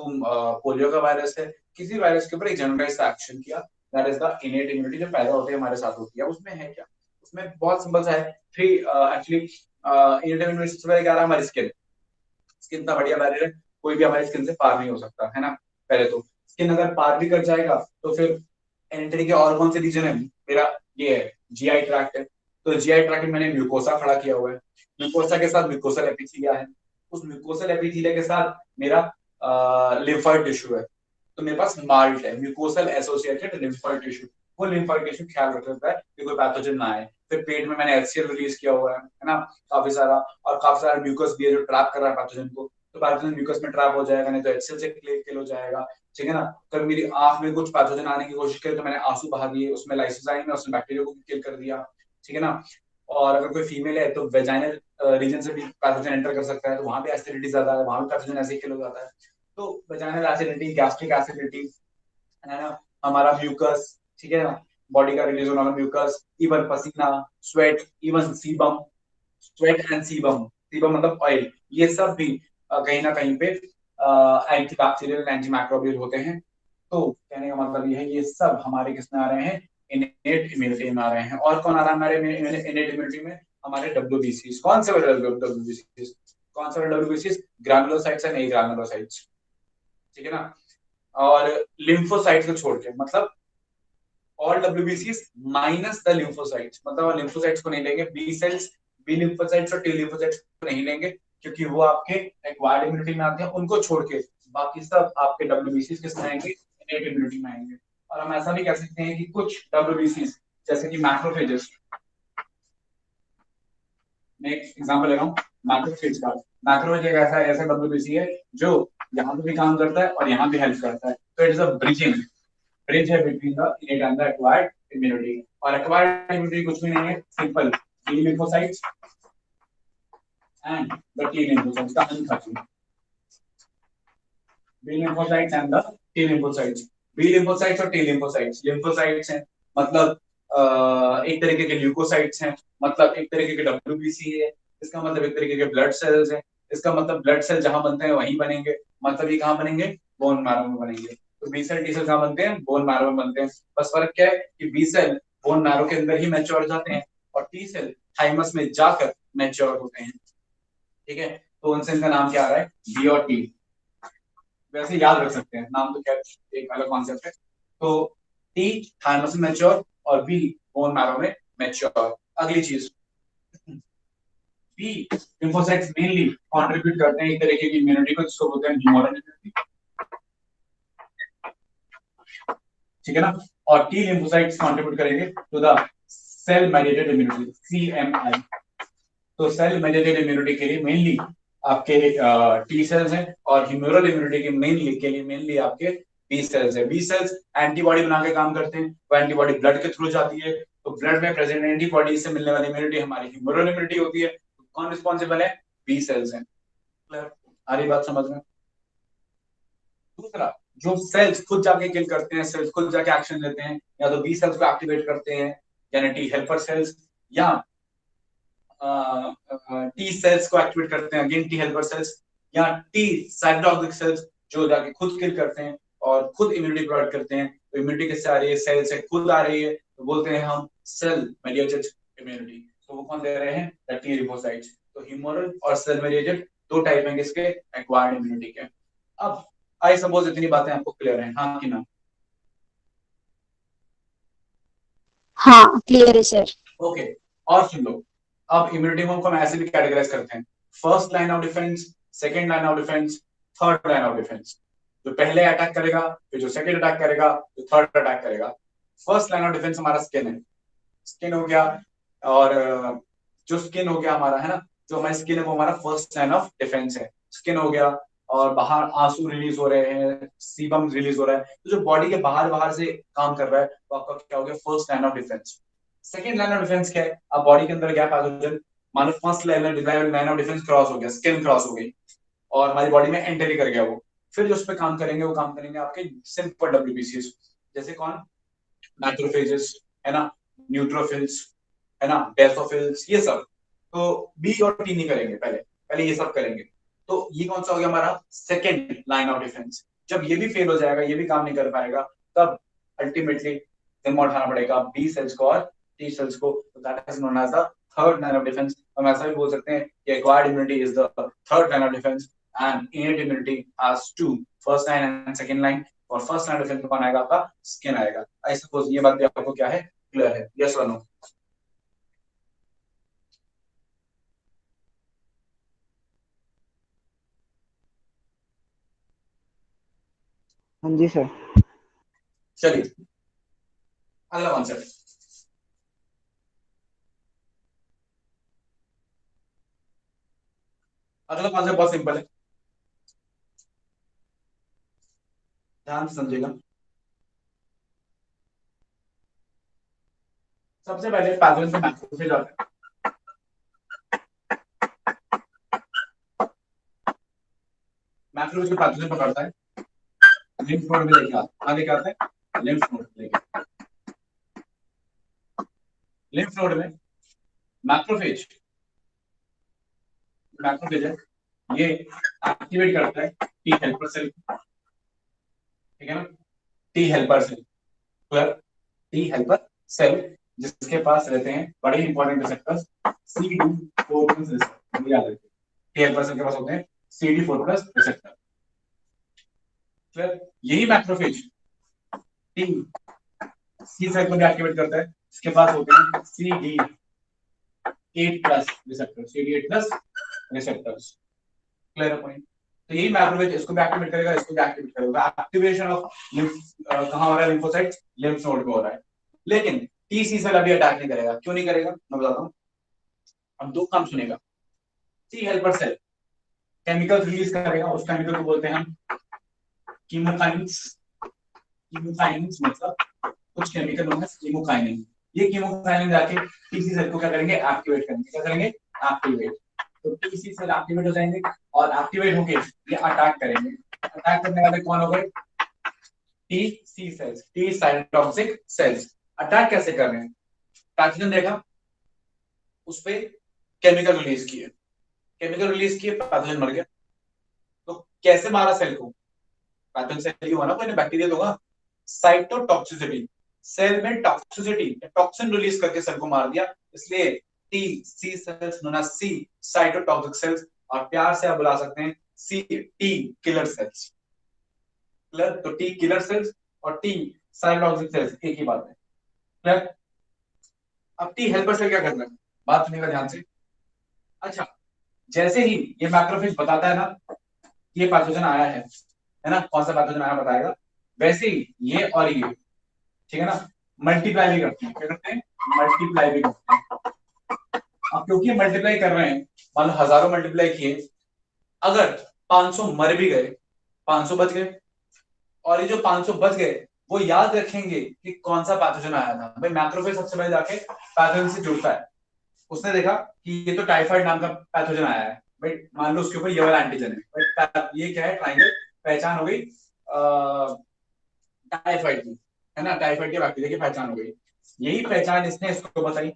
पोलियो का वायरस है, किसी वायरस के ऊपर एक जनरलाइज्ड एक्शन किया, that is the innate immunity, जो पैदा होती है हमारे साथ होती है। उसमें है क्या, उसमें बहुत सिंपल सा है, थ्री एक्चुअली इनेट इम्यूनिटी सबसे पहले क्या रहा, हमारी स्किन, स्किन इतना बढ़िया बैरियर है, कोई भी हमारी स्किन से पार नहीं हो सकता, है ना। पहले तो स्किन अगर पार भी कर जाएगा तो फिर एंट्री के और कौन से रीजन है, मेरा ये है जीआई ट्रैक्ट है, तो जीआई ट्रैक्ट में मैंने म्यूकोसा खड़ा किया हुआ है, म्यूकोसा के साथ म्यूकोसल एपिथेलिया है, उस म्यूकोसल एपिथेलिया के साथ मेरा लिम्फोइड टिश्यू है, तो मेरे पास माल्ट है, म्यूकोसल एसोसिएटेड लिम्फोइड टिश्यू, वो लिम्फोइड टिश्यू ख्याल रख सकता है कि कोई पैथोजन ना आए। फिर पेट में मैंने एचसीएल रिलीज किया हुआ है ना, काफी सारा, और काफी सारा म्यूकस भी है जो ट्रैप कर रहा है पैथोजन को, तो पैथोजन म्यूकस में ट्रैप हो जाएगा, नहीं तो एचसीएल से किल हो जाएगा, ठीक है ना। कभी मेरी आंख में कुछ पैथोजन आने की कोशिश करी तो मैंने आंसू बहा दिए, उसमें लाइसोजाइम में उसने बैक्टीरिया को भी किल कर दिया, ठीक है ना। और अगर कोई फीमेल है तो वेजाइनल रीजन से भी पैथोजन एंटर कर सकता है, तो वहां पे एसिडिटी ज्यादा है, वहां भी पैथोजन ऐसे ही किल हो जाता है। तो वेजाइनल एसिडिटी, गैस्ट्रिक एसिडिटी, है ना, हमारा म्यूकस, ठीक है ना, बॉडी का रिलीज होना म्यूकस, इवन पसीना, sweat, even sebum, sweat and sebum, sebum मतलब ऑयल, ये सब भी कहीं ना कहीं पे एंटी बैक्टीरियल एंटी माइक्रोबियल होते हैं। तो कहने का मतलब ये है ये सब हमारे किस में आ रहे हैं, इनेट इम्यूनिटी में आ रहे हैं। और कौन आ रहा है हमारे इनेट इम्यूनिटी में, हमारे डब्ल्यूबीसीज। कौन से डब्ल्यूबीसीज, कौन सा डब्ल्यूबीसीज, ग्रैनुलोसाइट्स एंड नहीं ग्रैनुलोसाइट्स, ठीक है ना। और लिम्फोसाइट्स को छोड़ के, मतलब ऑल डब्ल्यूबीसीज माइनस द लिम्फोसाइट्स, मतलब लिम्फोसाइट्स को नहीं लेंगे, बी सेल्स, बी लिम्फोसाइट्स और टी लिम्फोसाइट्स को नहीं लेंगे, क्योंकि वो आपके एक्वायर्ड इम्यूनिटी में आते हैं। उनको छोड़ के बाकी सब आपके डब्ल्यूबीसीज किस में आएंगे, इनेट इम्यूनिटी में आएंगे। और हम ऐसा भी कह सकते हैं कि कुछ डब्ल्यूबीसीज जैसे कि मैक्रोफेजेस, मैं एक एग्जांपल ले रहा हूँ मैक्रोफेज का। मैक्रोफेज एक ऐसा ऐसा डब्ल्यूबीसी है जो यहाँ पे भी काम करता है और यहाँ भी हेल्प करता है। तो इट इज अ ब्रिज है between the innate and the acquired immunity. और एक्वायर्ड इम्यूनिटी कुछ भी नहीं है, simple B lymphocytes and the T lymphocytes का अनखत्म, B lymphocytes and the T lymphocytes. B lymphocytes और टी लिम्फोसाइट्स, लिम्फोसाइट्स हैं मतलब एक तरीके के ल्यूकोसाइट्स हैं, मतलब एक तरीके के डब्ल्यूबीसी है, इसका मतलब एक तरीके के ब्लड सेल्स हैं। इसका मतलब ब्लड सेल जहां बनते हैं वहीं बनेंगे, मतलब ये कहां बनेंगे, बोन मैरो में बनेंगे। तो बी सेल टी सेल कहां बनते हैं, बोन मैरो में बनते हैं। बस फर्क क्या है कि बी सेल बोन मैरो के अंदर ही मैच्योर हो जाते हैं और टी सेल थाइमस में जाकर मैच्योर होते हैं, ठीक है। तो उनसे इनका नाम क्या आ रहा है, बी और टी। वैसे याद रख सकते हैं, नाम तो खैर एक अलग कॉन्सेप्ट है। तो टी थाइमस में मैच्योर और बी बोन मैरो में मैच्योर। अगली चीज, बी लिम्फोसाइट्स मेनली कंट्रीब्यूट करते हैं एक तरीके की इम्यूनिटी को जिसको बोलते हैं ह्यूमरल इम्यूनिटी, ठीक है ना। और टी लिम्फोसाइट्स कंट्रीब्यूट करेंगे to the cell mediated immunity, CMI. तो सेल मेडिएटेड इम्यूनिटी के लिए मेनली आपके टी सेल्स हैं और ह्यूमरल इम्यूनिटी के लिए मेनली आपके बी सेल्स है। बी सेल्स एंटीबॉडी बना के काम करते हैं, वो एंटीबॉडी ब्लड के थ्रू जाती है, तो ब्लड में प्रेजेंट एंटीबॉडी से मिलने वाली इम्यूनिटी हमारी ह्यूमरल इम्यूनिटी होती है। तो कौन रिस्पॉन्सिबल है, बी सेल्स हैं। आ रही बात समझ में। दूसरा, जो सेल्स खुद जाके किल करते हैं, सेल्स खुद जाके एक्शन लेते हैं, या तो बी सेल्स को एक्टिवेट करते हैं यानी टी हेल्पर सेल्स, या टी सेल्स को एक्टिवेट करते हैं अगेन टी हेल्पर सेल्स, या टी साइटोटॉक्सिक सेल्स जो जाके खुद किल करते हैं और खुद इम्यूनिटी प्रोवाइड करते हैं। तो इम्यूनिटी किससे आ रही है, सेल से खुद आ रही है, तो बोलते हैं हम सेल मेडिएटेड इम्यूनिटी। तो वो कौन दे रहे हैं, द टी लिम्फोसाइट्स। तो ह्यूमरल और सेल मेडिएटेड दो टाइप हैं किसके, एक्वायर्ड इम्यूनिटी के। अब आई सपोज इतनी बातें आपको क्लियर हैं, हाँ कि ना।
हाँ क्लियर है सर।
ओके, और सुन लो, अब इम्यूनिटी को हम ऐसे भी कैटेगराइज करते हैं, first line of defence, second line of defence, third line of defence. जो पहले अटैक करेगा, फिर जो सेकंड अटैक करेगा, जो थर्ड अटैक करेगा। फर्स्ट लाइन ऑफ डिफेंस हमारा स्किन है, स्किन हो गया। और जो स्किन हो गया हमारा, है ना, जो हमारी स्किन है वो हमारा फर्स्ट लाइन ऑफ डिफेंस है, स्किन हो गया। और बाहर आंसू रिलीज हो रहे हैं, सीबम रिलीज हो रहा है, तो जो बॉडी के बाहर बाहर से काम कर रहा है वो आपका क्या हो गया, first line of defence. Second line of defence क्या है, अब बॉडी के अंदर क्या पैथोजन, मानो first line of defence cross हो गया, स्किन क्रॉस हो गई और हमारी बॉडी में एंटर कर गया वो, फिर जो उस पर काम करेंगे वो काम करेंगे आपके सिंपल डब्ल्यूबीसीएस, जैसे कौन, मैक्रोफेजेस, है ना, न्यूट्रोफिल्स, है ना, बेसोफिल्स, ये सब। तो बी और टी नहीं करेंगे, पहले पहले ये सब करेंगे। तो ये कौन सा हो गया हमारा सेकेंड लाइन ऑफ डिफेंस। जब ये भी फेल हो जाएगा, ये भी काम नहीं कर पाएगा, तब अल्टीमेटली जिम्मा उठाना पड़ेगा बी सेल्स को और टी सेल्स को। That is known as the third line of defence. हम ऐसा भी बोल सकते हैं कि acquired immunity is the third line of defence and innate immunity has two, first line and second line. और फर्स्ट लाइन डिफेंस में कौन आएगा, आपका स्किन आएगा। आई सपोज ये बात भी आपको क्या है, क्लियर है, यस और नो।
हाँ जी सर।
चलिए अगला कॉन्सेप्ट, अगला कॉन्सेप्ट बहुत सिंपल है, ध्यान से समझिएगा। सबसे पहले पैथोजन से मैक्रोफेज आता है। मैक्रोफेज को पैथोजन पकड़ता है, लिम्फ नोड में लेके आता है, लेके आता है लिम्फ नोड लेके, लिम्फ नोड में मैक्रोफेज मैक्रोफेज है ये एक्टिवेट करता है टी हेल्पर सेल, ठीक है ना, T helper cell, T helper cell जिसके पास रहते हैं बड़े इंपॉर्टेंट रिसेप्टर्स CD4+ रिसेप्टर, याद रखिए टी हेल्पर सेल के पास होते हैं CD4+ रिसेप्टर। क्लियर, यही मैक्रोफेज टी सी सेल को भी एक्टिवेट करता है, इसके पास होते हैं CD8+ रिसेप्टर्स। क्लियर पॉइंट, तो यही मैक्रोफेज इसको भी एक्टिवेट करेगा, इसको भी एक्टिवेट करेगा। एक्टिवेशन ऑफ लिम्फ कहां हो रहा है, लिम्फोसाइट्स लिम्फ नोड पे हो रहा है। लेकिन टी सी सेल अभी अटैक नहीं करेगा, क्यों नहीं करेगा मैं बताता हूं। अब दो काम सुनेगा, T helper cell chemical release करेगा, उस केमिकल को बोलते हैं हम कीमोकाइनिन्स। कीमोकाइनिन्स मतलब कुछ केमिकल होंगे कीमोकाइनिन, ये कीमोकाइनिन जाके टीसी सेल को क्या करेंगे, एक्टिवेट करेंगे। क्या करेंगे, एक्टिवेट। तो टीसी सेल एक्टिवेट हो जाएंगे और एक्टिवेट होके ये अटैक करेंगे। अटैक करने वाले कौन हो गए, T C cells, T cytotoxic cells. Attack कैसे कर रहे हैं, पैथोजन देखा, उस पे केमिकल रिलीज किए, केमिकल रिलीज किए, पैथोजन मर गया। तो कैसे मारा सेल को, पैथोजन सेल ही हुआ ना, कोई बैक्टीरिया होगा। साइटोटॉक्सिसिटी, सेल में टॉक्सिसिटी टॉक्सिन रिलीज करके सेल को मार दिया, इसलिए T C cells known as C cytotoxic cells, और प्यार से आप बुला सकते हैं C T killer cells. Clear, तो टी किलर सेल्स और टी साइटोटॉक्सिक सेल्स एक ही बात है। क्लियर, अब टी हेल्पर सेल क्या करना है, बात सुनिएगा ध्यान से। अच्छा, जैसे ही ये मैक्रोफेज बताता है ना ये पैथोजन आया है ना, कौन सा पैथोजन आया बताएगा, वैसे ही ये और ये, ठीक है ना, मल्टीप्लाई भी करते हैं। क्या करते हैं, मल्टीप्लाई भी करते हैं। अब क्योंकि मल्टीप्लाई कर रहे हैं, मान लो हजारों मल्टीप्लाई किए, अगर 500 मर भी गए, 500 बच गए, और ये जो 500 बच गए वो याद रखेंगे कि कौन सा पैथोजन आया था। भाई मैक्रोफेज सबसे पहले जाके पैथोजन से जुड़ता है, उसने देखा कि ये तो टाइफाइड नाम का पैथोजन आया है, भाई मान लो उसके ऊपर ये वाला एंटीजन है, ये क्या है, ट्राइंगल, पहचान हो गई टाइफाइड की, है ना, टाइफाइड के बैक्टीरिया की पहचान हो गई। यही पहचान इसने इसको बताई,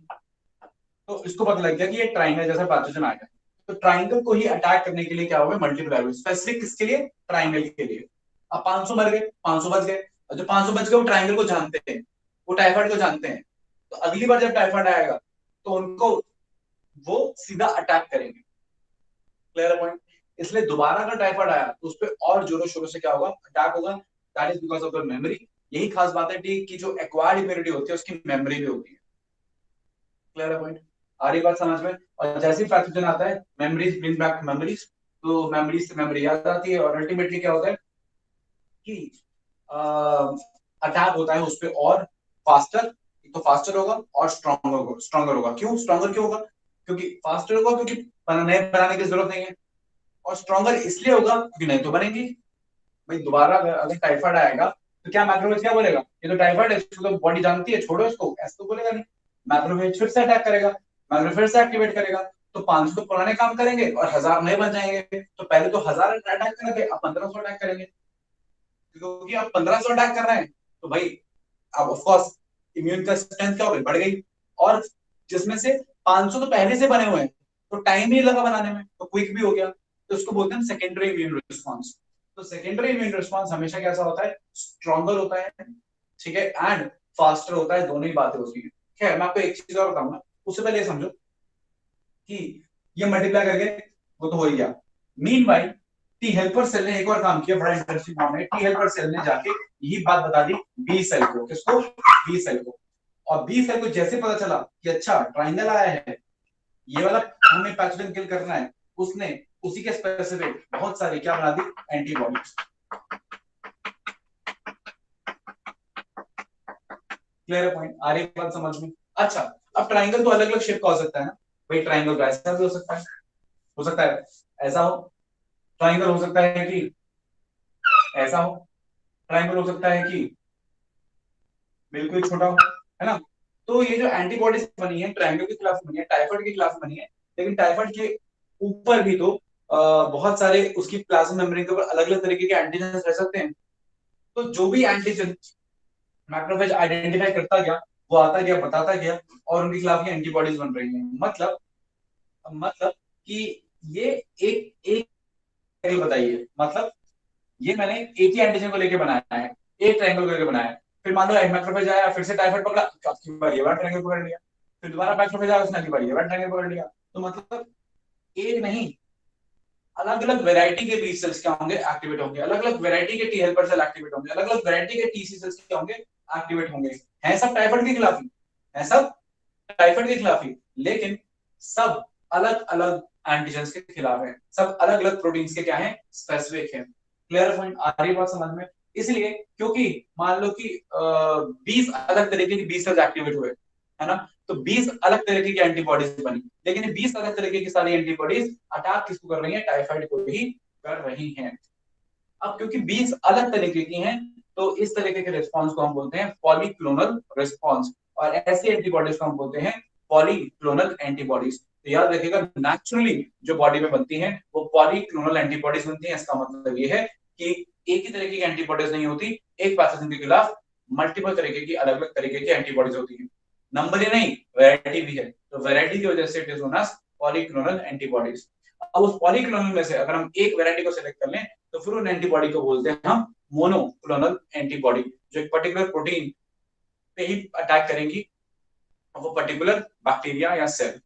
तो इसको पता लग गया कि ये ट्राइंगल जैसा पैथोजन आ गया। तो ट्राइंगल को ही अटैक करने के लिए क्या होगा, मल्टीप्लाई हुए, स्पेसिफिक किसके लिए, ट्राइंगल के लिए। अब 500 मर गए, 500 बच गए, और जो 500 बच गए वो ट्राइंगल को जानते हैं, वो टाइफाइड को जानते हैं, तो अगली बार जब टाइफाइड आएगा तो उनको वो सीधा अटैक करेंगे। क्लियर पॉइंट, इसलिए दोबारा अगर टाइफाइड आया तो उस पर और जोरों शोरों से क्या होगा, अटैक होगा। That is because of the memory. यही खास बात है कि जो एक्वायर्ड इम्यूनिटी होती है उसकी मेमोरी भी होती है। क्लियर पॉइंट, आ रही बात समझ में। और जैसे ही पैथोजन आता है, मेमोरीज ब्रिंग बैक मेमोरीज, तो मेमोरीज से मेमोरी याद आती है, और अल्टीमेटली क्या होता है कि अटैक होता है उस पर और फास्टर, तो फास्टर होगा और स्ट्रॉन्गर होगा। क्यों स्ट्रॉन्गर, क्यों होगा, क्योंकि फास्टर होगा क्योंकि नए बनाने की जरूरत नहीं है, और स्ट्रॉन्गर इसलिए होगा क्योंकि नहीं तो बनेंगी। भाई दोबारा अगर टाइफाइड आएगा तो क्या मैक्रोफेज क्या बोलेगा, ये तो टाइफाइड है, इसको तो बॉडी जानती है, छोड़ो इसको, ऐसा तो बोलेगा नहीं। मैक्रोफेज फिर से अटैक करेगा, मैक्रोफेज से एक्टिवेट करेगा, तो 500 तो पुराने काम करेंगे और 1000 नए बन जाएंगे। तो पहले तो 1000 अटैक करेंगे, अब 1500 अटैक करेंगे, क्योंकि अब 1500 अटैक कर रहे हैं तो भाई अब ऑफ कोर्स इम्यून का स्ट्रेंथ क्या हो गई, बढ़ गई, और जिसमें से 500 तो पहले से बने हुए हैं तो टाइम ही लगा बनाने में, तो क्विक भी हो गया, तो उसको बोलते हैं सेकेंडरी इम्यून रिस्पॉन्स। तो सेकेंडरी इम्यून रिस्पॉन्स हमेशा कैसा होता है, स्ट्रॉन्गर होता है, ठीक है, एंड फास्टर होता है, दोनों ही बातें होती है। खैर मैं आपको एक चीज और बताऊंगा, उससे पहले ये समझो कि ये मल्टीप्लाई करके वो तो हो ही गया। मीनवाइल टी हेल्पर सेल ने एक और काम किया, बड़ा इंटरेस्टिंग काम है। टी हेल्पर सेल ने जाके यही बात बता दी बी सेल को, किसको, बी सेल को। और बी सेल को जैसे पता चला कि अच्छा ट्राइंगल आया है, ये वाला हमें पैथोजन किल करना है, उसने उसी के स्पेसिफिक बहुत सारी क्या बना दी, एंटीबॉडीज। क्लियर पॉइंट, आ रही बात समझ में। अच्छा, अब ट्राइंगल तो अलग अलग शेप का हो सकता है ना, भाई ट्राइंगल का ऐसा भी हो सकता है ऐसा हो, ट्राइंगल हो सकता है कि ऐसा हो, ट्राइंगल हो सकता है कि बिल्कुल छोटा हो, है ना। तो ये जो एंटीबॉडीज बनी है ट्राइंगल के खिलाफ बनी है, टाइफाइड के खिलाफ बनी है, लेकिन टाइफाइड के ऊपर भी तो बहुत सारे उसकी प्लाज्मा मेम्ब्रेन के ऊपर अलग अलग तरीके के एंटीजन रह सकते हैं। तो जो भी एंटीजन मैक्रोफेज आइडेंटिफाई करता गया वो आता गया, बताता गया, और उनके खिलाफ ये एंटीबॉडीज बन रही हैं। मतलब कि ये एक एक ट्रायंगल बताइए, मतलब ये मैंने एक ही एंटीजन को लेके बनाया है, एक ट्रायंगल को लेके बनाया है। फिर मान लो मैक्रोफेज आया, फिर से टाइफाइड पकड़ा, आपकी बार ये वाला ट्रायंगल पकड़ लिया, फिर दोबारा मैक्रोफेज आया, उसने अगली बार ये वाला ट्रायंगल पकड़ लिया। तो मतलब एक नहीं, अलग अलग वैरायटी के बी सेल्स क्या होंगे, एक्टिवेट होंगे, अलग अलग वैरायटी के टी हेल्पर सेल एक्टिवेट होंगे, अलग अलग वैरायटी के टी सी सेल्स क्या होंगे, एक्टिवेट होंगे। हैं सब टाइफाइड के खिलाफ ही, हैं सब टाइफाइड के खिलाफ ही, लेकिन सब अलग अलग एंटीजन के खिलाफ है, सब अलग अलग प्रोटीन्स के क्या है, स्पेसिफिक है। क्लियर पॉइंट, आ रही बात समझ में? इसलिए क्योंकि मान लो कि 20 अलग तरीके की बी सेल्स एक्टिवेट हुए, है ना, तो 20 अलग तरीके की एंटीबॉडीज बनी, लेकिन 20 अलग तरीके की सारी एंटीबॉडीज अटैक किसको कर रही है, टाइफाइड को ही कर रही हैं। अब क्योंकि 20 अलग तरीके की हैं, तो इस तरीके के रिस्पॉन्स को हम बोलते हैं पॉलीक्लोनल रिस्पॉन्स, और ऐसी एंटीबॉडीज को हम बोलते हैं पॉलीक्लोनल एंटीबॉडीज। तो याद रखिएगा, नेचुरली जो बॉडी में बनती हैं वो पॉलीक्लोनल एंटीबॉडीज बनती हैं। इसका मतलब ये है कि एक ही तरीके की एंटीबॉडीज नहीं होती, एक पैथोजन के खिलाफ मल्टीपल तरीके की अलग अलग तरीके की एंटीबॉडीज होती है। नंबर ही नहीं, वैरायटी भी है, तो वैरायटी की वजह से it is known as polyclonal antibodies. अब उस पॉलीक्लोनल में से अगर हम एक वैरायटी को सिलेक्ट कर लें, तो फिर उन एंटीबॉडी को बोलते हैं हम मोनोक्लोनल एंटीबॉडी, जो एक पर्टिकुलर प्रोटीन पे ही अटैक करेंगी, वो पर्टिकुलर बैक्टीरिया या सेल।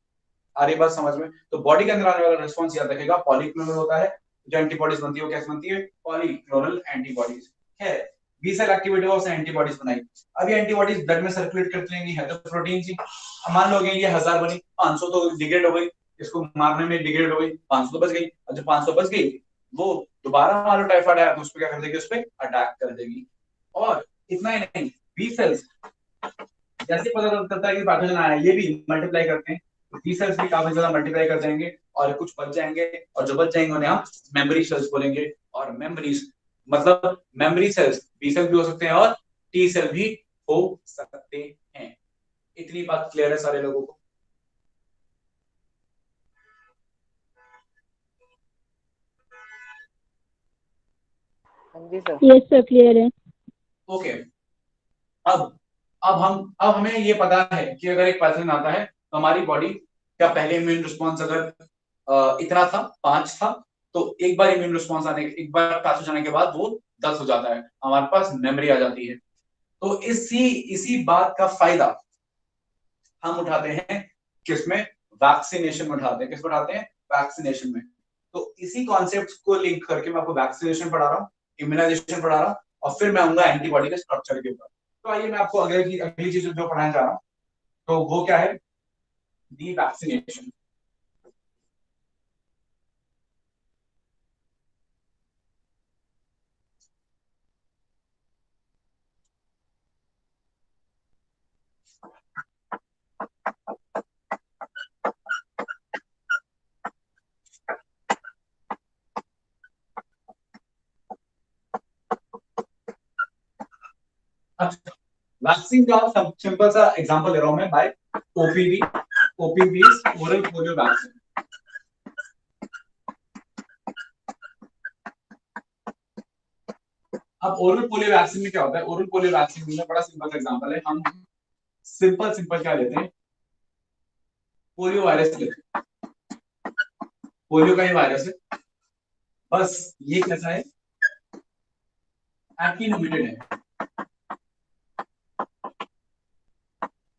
आ रही बात समझ में? तो बॉडी के अंदर आने वाला रिस्पॉन्स याद रखेगा पॉलीक्लोनल होता है। जो एंटीबॉडीज बनती है वो कैसे बनती है, पॉलीक्लोनल एंटीबॉडीज है। बी सेल एक्टिवेट हुआ, उसने एंटीबॉडीज बनाई। अब ये एंटीबॉडीज ब्लड में सर्कुलेट करती रहेंगी, है तो प्रोटीन सी। मान लो ये 1000 बनी, 500 तो डिग्रेड हो गई, इसको मारने में डिग्रेड हो गई, 500 तो बच गई। और जब 500 बच गई, वो दोबारा मान लो टाइफाइड आया तो उस पर क्या कर देगी, उस पर अटैक कर देगी। और इतना ही नहीं, बी सेल्स जैसे पता चलता है कि पैथोजन आया, ये भी मल्टीप्लाई करते हैं, बी सेल्स भी काफी ज्यादा मल्टीप्लाई कर जाएंगे, और कुछ बच जाएंगे, और जो बच जाएंगे उन्हें हम मेमोरी सेल्स बोलेंगे। और मेमोरीज मतलब मेमोरी सेल्स बी सेल भी हो सकते हैं और टी सेल भी हो सकते हैं। इतनी बात क्लियर है सारे लोगों को?
हाँ जी सर।
यस सर, क्लियर है।
ओके, अब हमें ये पता है कि अगर एक पैथोजन आता है तो हमारी बॉडी का पहले इम्यून रिस्पॉन्स अगर इतना था, 5 था, तो एक बार इम्यून रिस्पॉन्स आने, एक बार पैथोजन आने के बाद वो 10 हो जाता है, हमारे पास मेमोरी आ जाती है। तो इसी बात का फायदा हम उठाते हैं किसमें, वैक्सीनेशन में उठाते हैं। किस में उठाते हैं, वैक्सीनेशन में। तो इसी कॉन्सेप्ट को लिंक करके मैं आपको वैक्सीनेशन पढ़ा रहा हूँ, इम्यूनाइजेशन पढ़ा रहा हूँ, और फिर मैं आऊंगा एंटीबॉडी के स्ट्रक्चर के ऊपर। तो आइए मैं आपको अगली चीज जो पढ़ाना चाह रहा हूँ, तो वो क्या है, दी वैक्सीनेशन। अच्छा, वैक्सीन का सिंपल सा एग्जांपल ले रहा हूं मैं, by OPV. OPV oral polio vaccine. अब ओरल पोलियो वैक्सीन में क्या होता है, ओरल पोलियो वैक्सीन में बड़ा सिंपल एग्जांपल है, हम सिंपल क्या लेते हैं, पोलियो वायरस लेते हैं। पोलियो का ही वायरस है, बस ये कैसा है, एटीन्यूएटेड है।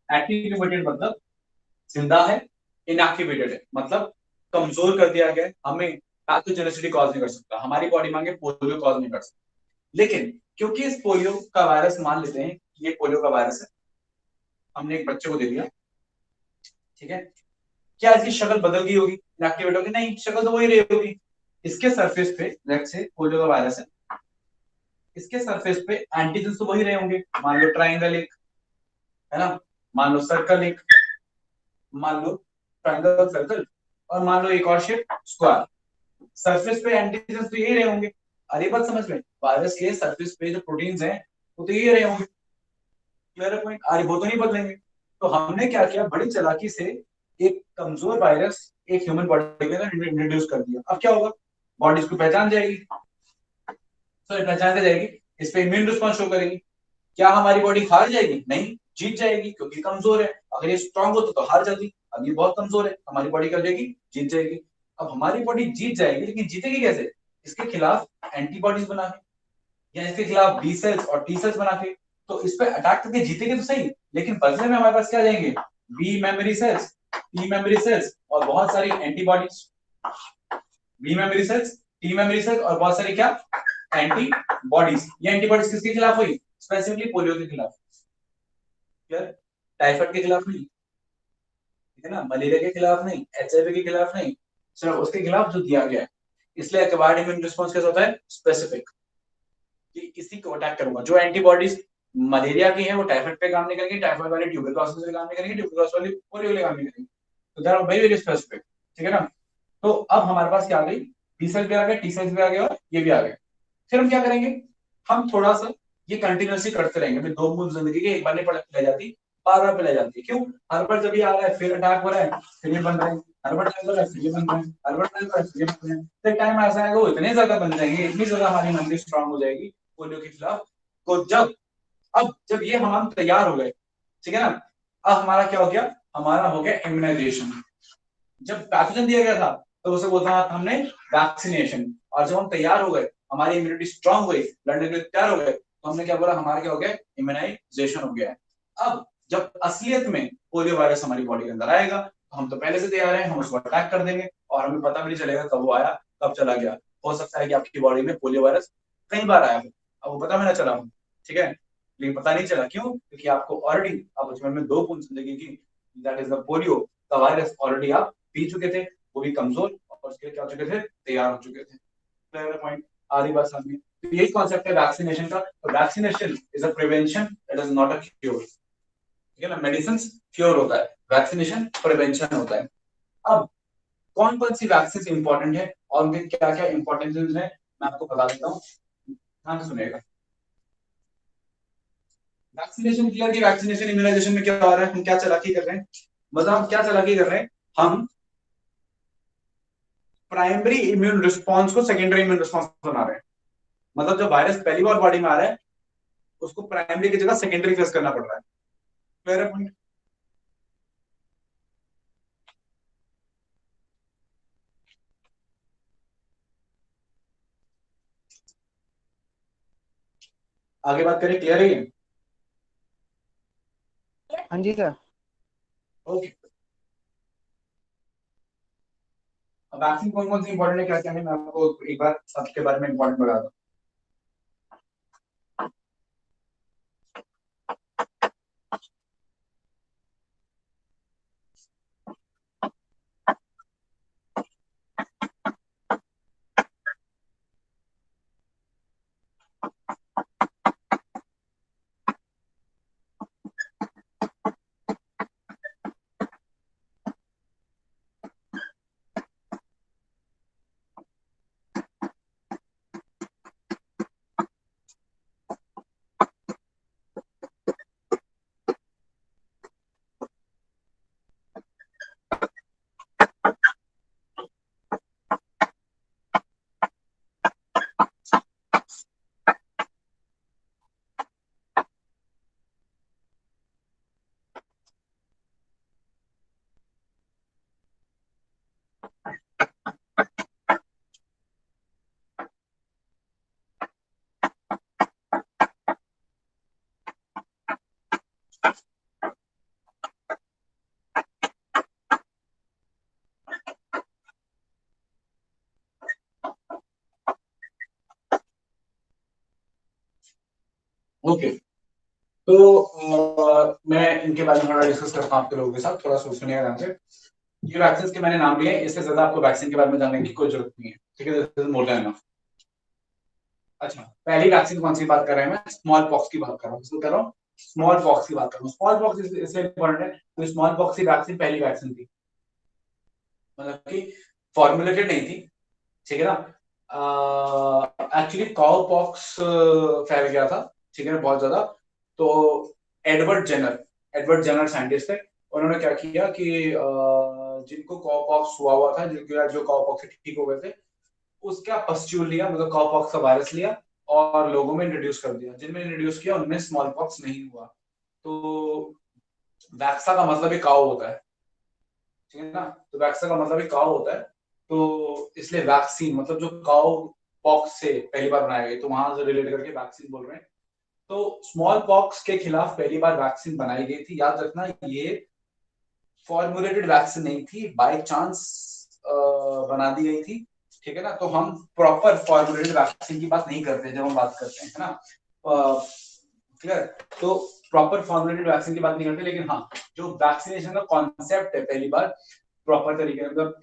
एटीन्यूएटेड मतलब जिंदा है, इनएक्टिवेटेड है मतलब कमजोर कर दिया गया, हमें पैथोजेनिसिटी कॉज नहीं कर सकता, हमारी बॉडी मांगे पोलियो कॉज नहीं कर सकता। लेकिन क्योंकि इस पोलियो का वायरस, मान लेते हैं ये पोलियो का वायरस है, हमने एक बच्चे को दे दिया, ठीक है, क्या इसकी शक्ल बदल गई होगी, इनएक्टिवेट होगी? नहीं, शक्ल तो वही रही होगी। इसके सरफेस पे लेट्स से पोलियो का वायरस है, इसके सरफेस पे एंटीजन तो वही रहे होंगे, मान लो ट्राइंगल एक, है ना, मान लो सर्कल एक, मान लो ट्राइंगल सर्कल, और मान लो एक और शेप स्क्वायर। सरफेस पे एंटीजन तो यही रहे होंगे। अरे बात समझ में, वायरस के सरफेस पे जो प्रोटीन्स हैं वो तो यही रहे होंगे। Clear point? अरे वो तो नहीं बदलेंगे। तो हमने क्या किया, बड़ी चालाकी से एक कमजोर वायरस एक ह्यूमन बॉडी के अंदर इंट्रोड्यूस कर दिया। अब क्या होगा, बॉडी इसको पहचान जाएगी, तो पहचान जाएगी, इस पे इम्यून रिस्पॉन्स शो करेगी। क्या हमारी बॉडी हार जाएगी? नहीं, जीत जाएगी, क्योंकि कमजोर है। अगर ये स्ट्रांग होता तो हार जाती, अब ये बहुत कमजोर है, हमारी बॉडी कर जाएगी, जीत जाएगी। अब हमारी बॉडी जीत जाएगी, लेकिन जीतेगी कैसे? इसके खिलाफ एंटीबॉडीज बना के, या इसके खिलाफ बी सेल्स और टी सेल्स बना के। तो इस पे अटैक करके जीतेगी तो सही, लेकिन बदले में हमारे पास क्या जाएंगे? B memory cells, T memory cells और बहुत सारी antibodies. B memory cells, T memory cells और बहुत सारी क्या? एंटीबॉडीज। ये एंटीबॉडीज किसके खिलाफ हुई? स्पेसिफिकली पोलियो के खिलाफ। क्लियर? टाइफाइड के खिलाफ नहीं, ठीक है ना, मलेरिया के खिलाफ नहीं, एचआईवी के खिलाफ नहीं, सिर्फ उसके खिलाफ जो दिया गया है। इसलिए एक्वायर्ड इम्यून रिस्पांस कैसा होता है? स्पेसिफिक, कि इसी को अटैक करूंगा। जो एंटीबॉडीज मलेरिया की है वो टाइफाइड पे काम नहीं करेंगी, टाइफाइड वाली ट्यूबरकुलोसिस पे काम नहीं करेंगी, ट्यूबरकुलोसिस वाली पोलियो पे काम नहीं करेंगी। तो they are very very specific, ठीक है ना। तो अब हमारे पास क्या आ गई? बी सेल भी आ गए, टी सेल्स भी आ गए और ये भी आ गए। फिर हम क्या करेंगे? हम थोड़ा सा ये कंटिन्यूअसली करते रहेंगे। भाई 2 बूंद जिंदगी के एक बार नहीं पिलाई जाती, बार बार पिलाई जाती है। क्यों? हर बार जब ये आ रहा है फिर अटैक हो रहा है, फिर ये बन रहा है, हर बार अटैक हो रहा है फिर ये बन रहा है, हर बार अटैक हो रहा है फिर ये बन रहा है। तो टाइम ऐसा आएगा वो इतने ज्यादा बन जाएंगे, इतनी ज्यादा हमारी इम्यूनिटी स्ट्रांग हो जाएगी पोलियो के खिलाफ। तो जब ये हम तैयार हो गए, ठीक है ना, अब हमारा क्या हो गया? हमारा हो गया इम्यूनाइजेशन। जब पैथोजन दिया गया था तो उसे बोलता था हमने वैक्सीनेशन, और जब हम तैयार हो गए, हमारी इम्यूनिटी स्ट्रांग हो गई, लड़ने के लिए तैयार हो गए, तो हमने क्या बोला? हमारा क्या हो गया? इम्यूनाइजेशन हो गया है। अब जब असलियत में पोलियो वायरस हमारी बॉडी के अंदर आएगा, तो हम तो पहले से तैयार हैं, हम उसको अटैक कर देंगे और हमें पता भी नहीं चलेगा कब वो आया कब चला गया। हो सकता है कि आपकी बॉडी में पोलियो वायरस कई बार आया हो, अब वो पता भी ना चला हो, ठीक है, लेकिन पता नहीं चला। क्यों? क्योंकि आपको ऑलरेडी, आप बचपन में 2 बूंद जिंदगी की, दैट इज द पोलियो का वायरस, ऑलरेडी आप पी चुके थे, वो भी कमजोर, और उसके लिए क्या हो चुके थे? तैयार हो चुके थे। Clear point? आधी बात समझ में? तो यही कॉन्सेप्ट है वैक्सीनेशन का। तो vaccination is a prevention, it is not a cure, ठीक है ना। मेडिसिन क्योर होता है, वैक्सीनेशन प्रिवेंशन होता है। अब कौन कौन सी वैक्सीन इंपॉर्टेंट है और उनके क्या क्या इंपॉर्टेंस है मैं आपको बता देता हूँ, ध्यान से सुनिएगा। वैक्सीनेशन क्लियर की वैक्सीनेशन इम्यूनाइजेशन में क्या हो रहा है? हम क्या चालाकी कर रहे हैं? मतलब हम क्या चालाकी कर रहे हैं? हम प्राइमरी इम्यून रिस्पॉन्स को सेकेंडरी इम्यून रिस्पॉन्स बना रहे हैं। मतलब जब वायरस पहली बार बॉडी में आ रहा है, उसको प्राइमरी की जगह सेकेंडरी फेस करना पड़ रहा है। क्लियर है पॉइंट? आगे बात करें, क्लियर है?
हाँ जी सर।
ओके, अब वैक्सीन कौन कौन सी इंपॉर्टेंट है, क्या क्या है, मैं आपको एक बार सबके बारे में इंपॉर्टेंट बता दूं। ओके, तो मैं इनके बारे में थोड़ा डिस्कस करता हूँ आपके लोगों के साथ, थोड़ा सोचने ध्यान से। ये वैक्सीन के मैंने नाम लिए, इससे ज्यादा आपको वैक्सीन के बारे में जानने की कोई जरूरत नहीं है, ठीक है, this is more than enough. अच्छा, पहली वैक्सीन कौन सी बात कर रहे हैं? मैं स्मॉल पॉक्स की बात कर रहा हूँ, इसको कर रहा हूँ स्मॉल पॉक्स की बात कर रहा हूँ। स्मॉल पॉक्स इसलिए इंपॉर्टेंट है तो स्मॉल पॉक्स की वैक्सीन पहली वैक्सीन थी, मतलब कि फॉर्मुलेटेड नहीं थी, ठीक है ना। एक्चुअली काउ पॉक्स फैल गया था, ठीक है ना, बहुत ज्यादा। तो एडवर्ड जेनर साइंटिस्ट थे, उन्होंने क्या किया कि जिनको काउ पॉक्स हुआ था, जो काउ पॉक्स से ठीक हो गए थे, उसका पस्ट्यूल लिया, मतलब काउ पॉक्स का वायरस लिया और लोगों में इंट्रोड्यूस कर दिया। जिनमें इंट्रोड्यूस किया उनमें स्मॉल पॉक्स नहीं हुआ। तो वैक्सा का मतलब ही काउ होता है, ठीक है ना। तो वैक्सा का मतलब ही काउ होता है। तो इसलिए वैक्सीन मतलब जो काउ पॉक्स से पहली बार बनाया गया, तो वहां से रिलेट करके वैक्सीन बोल रहे हैं। तो स्मॉल पॉक्स के खिलाफ पहली बार वैक्सीन बनाई गई थी। याद रखना, ये फॉर्मुलेटेड वैक्सीन नहीं थी, बाय चांस बना दी गई थी, ठीक है ना। तो हम प्रॉपर फॉर्मुलेटेड वैक्सीन की बात नहीं करते जब हम बात करते हैं, है ना, क्लियर। तो प्रॉपर फॉर्मुलेटेड वैक्सीन की बात नहीं करते, लेकिन हाँ, जो वैक्सीनेशन का कॉन्सेप्ट है पहली बार प्रॉपर तरीके से, मतलब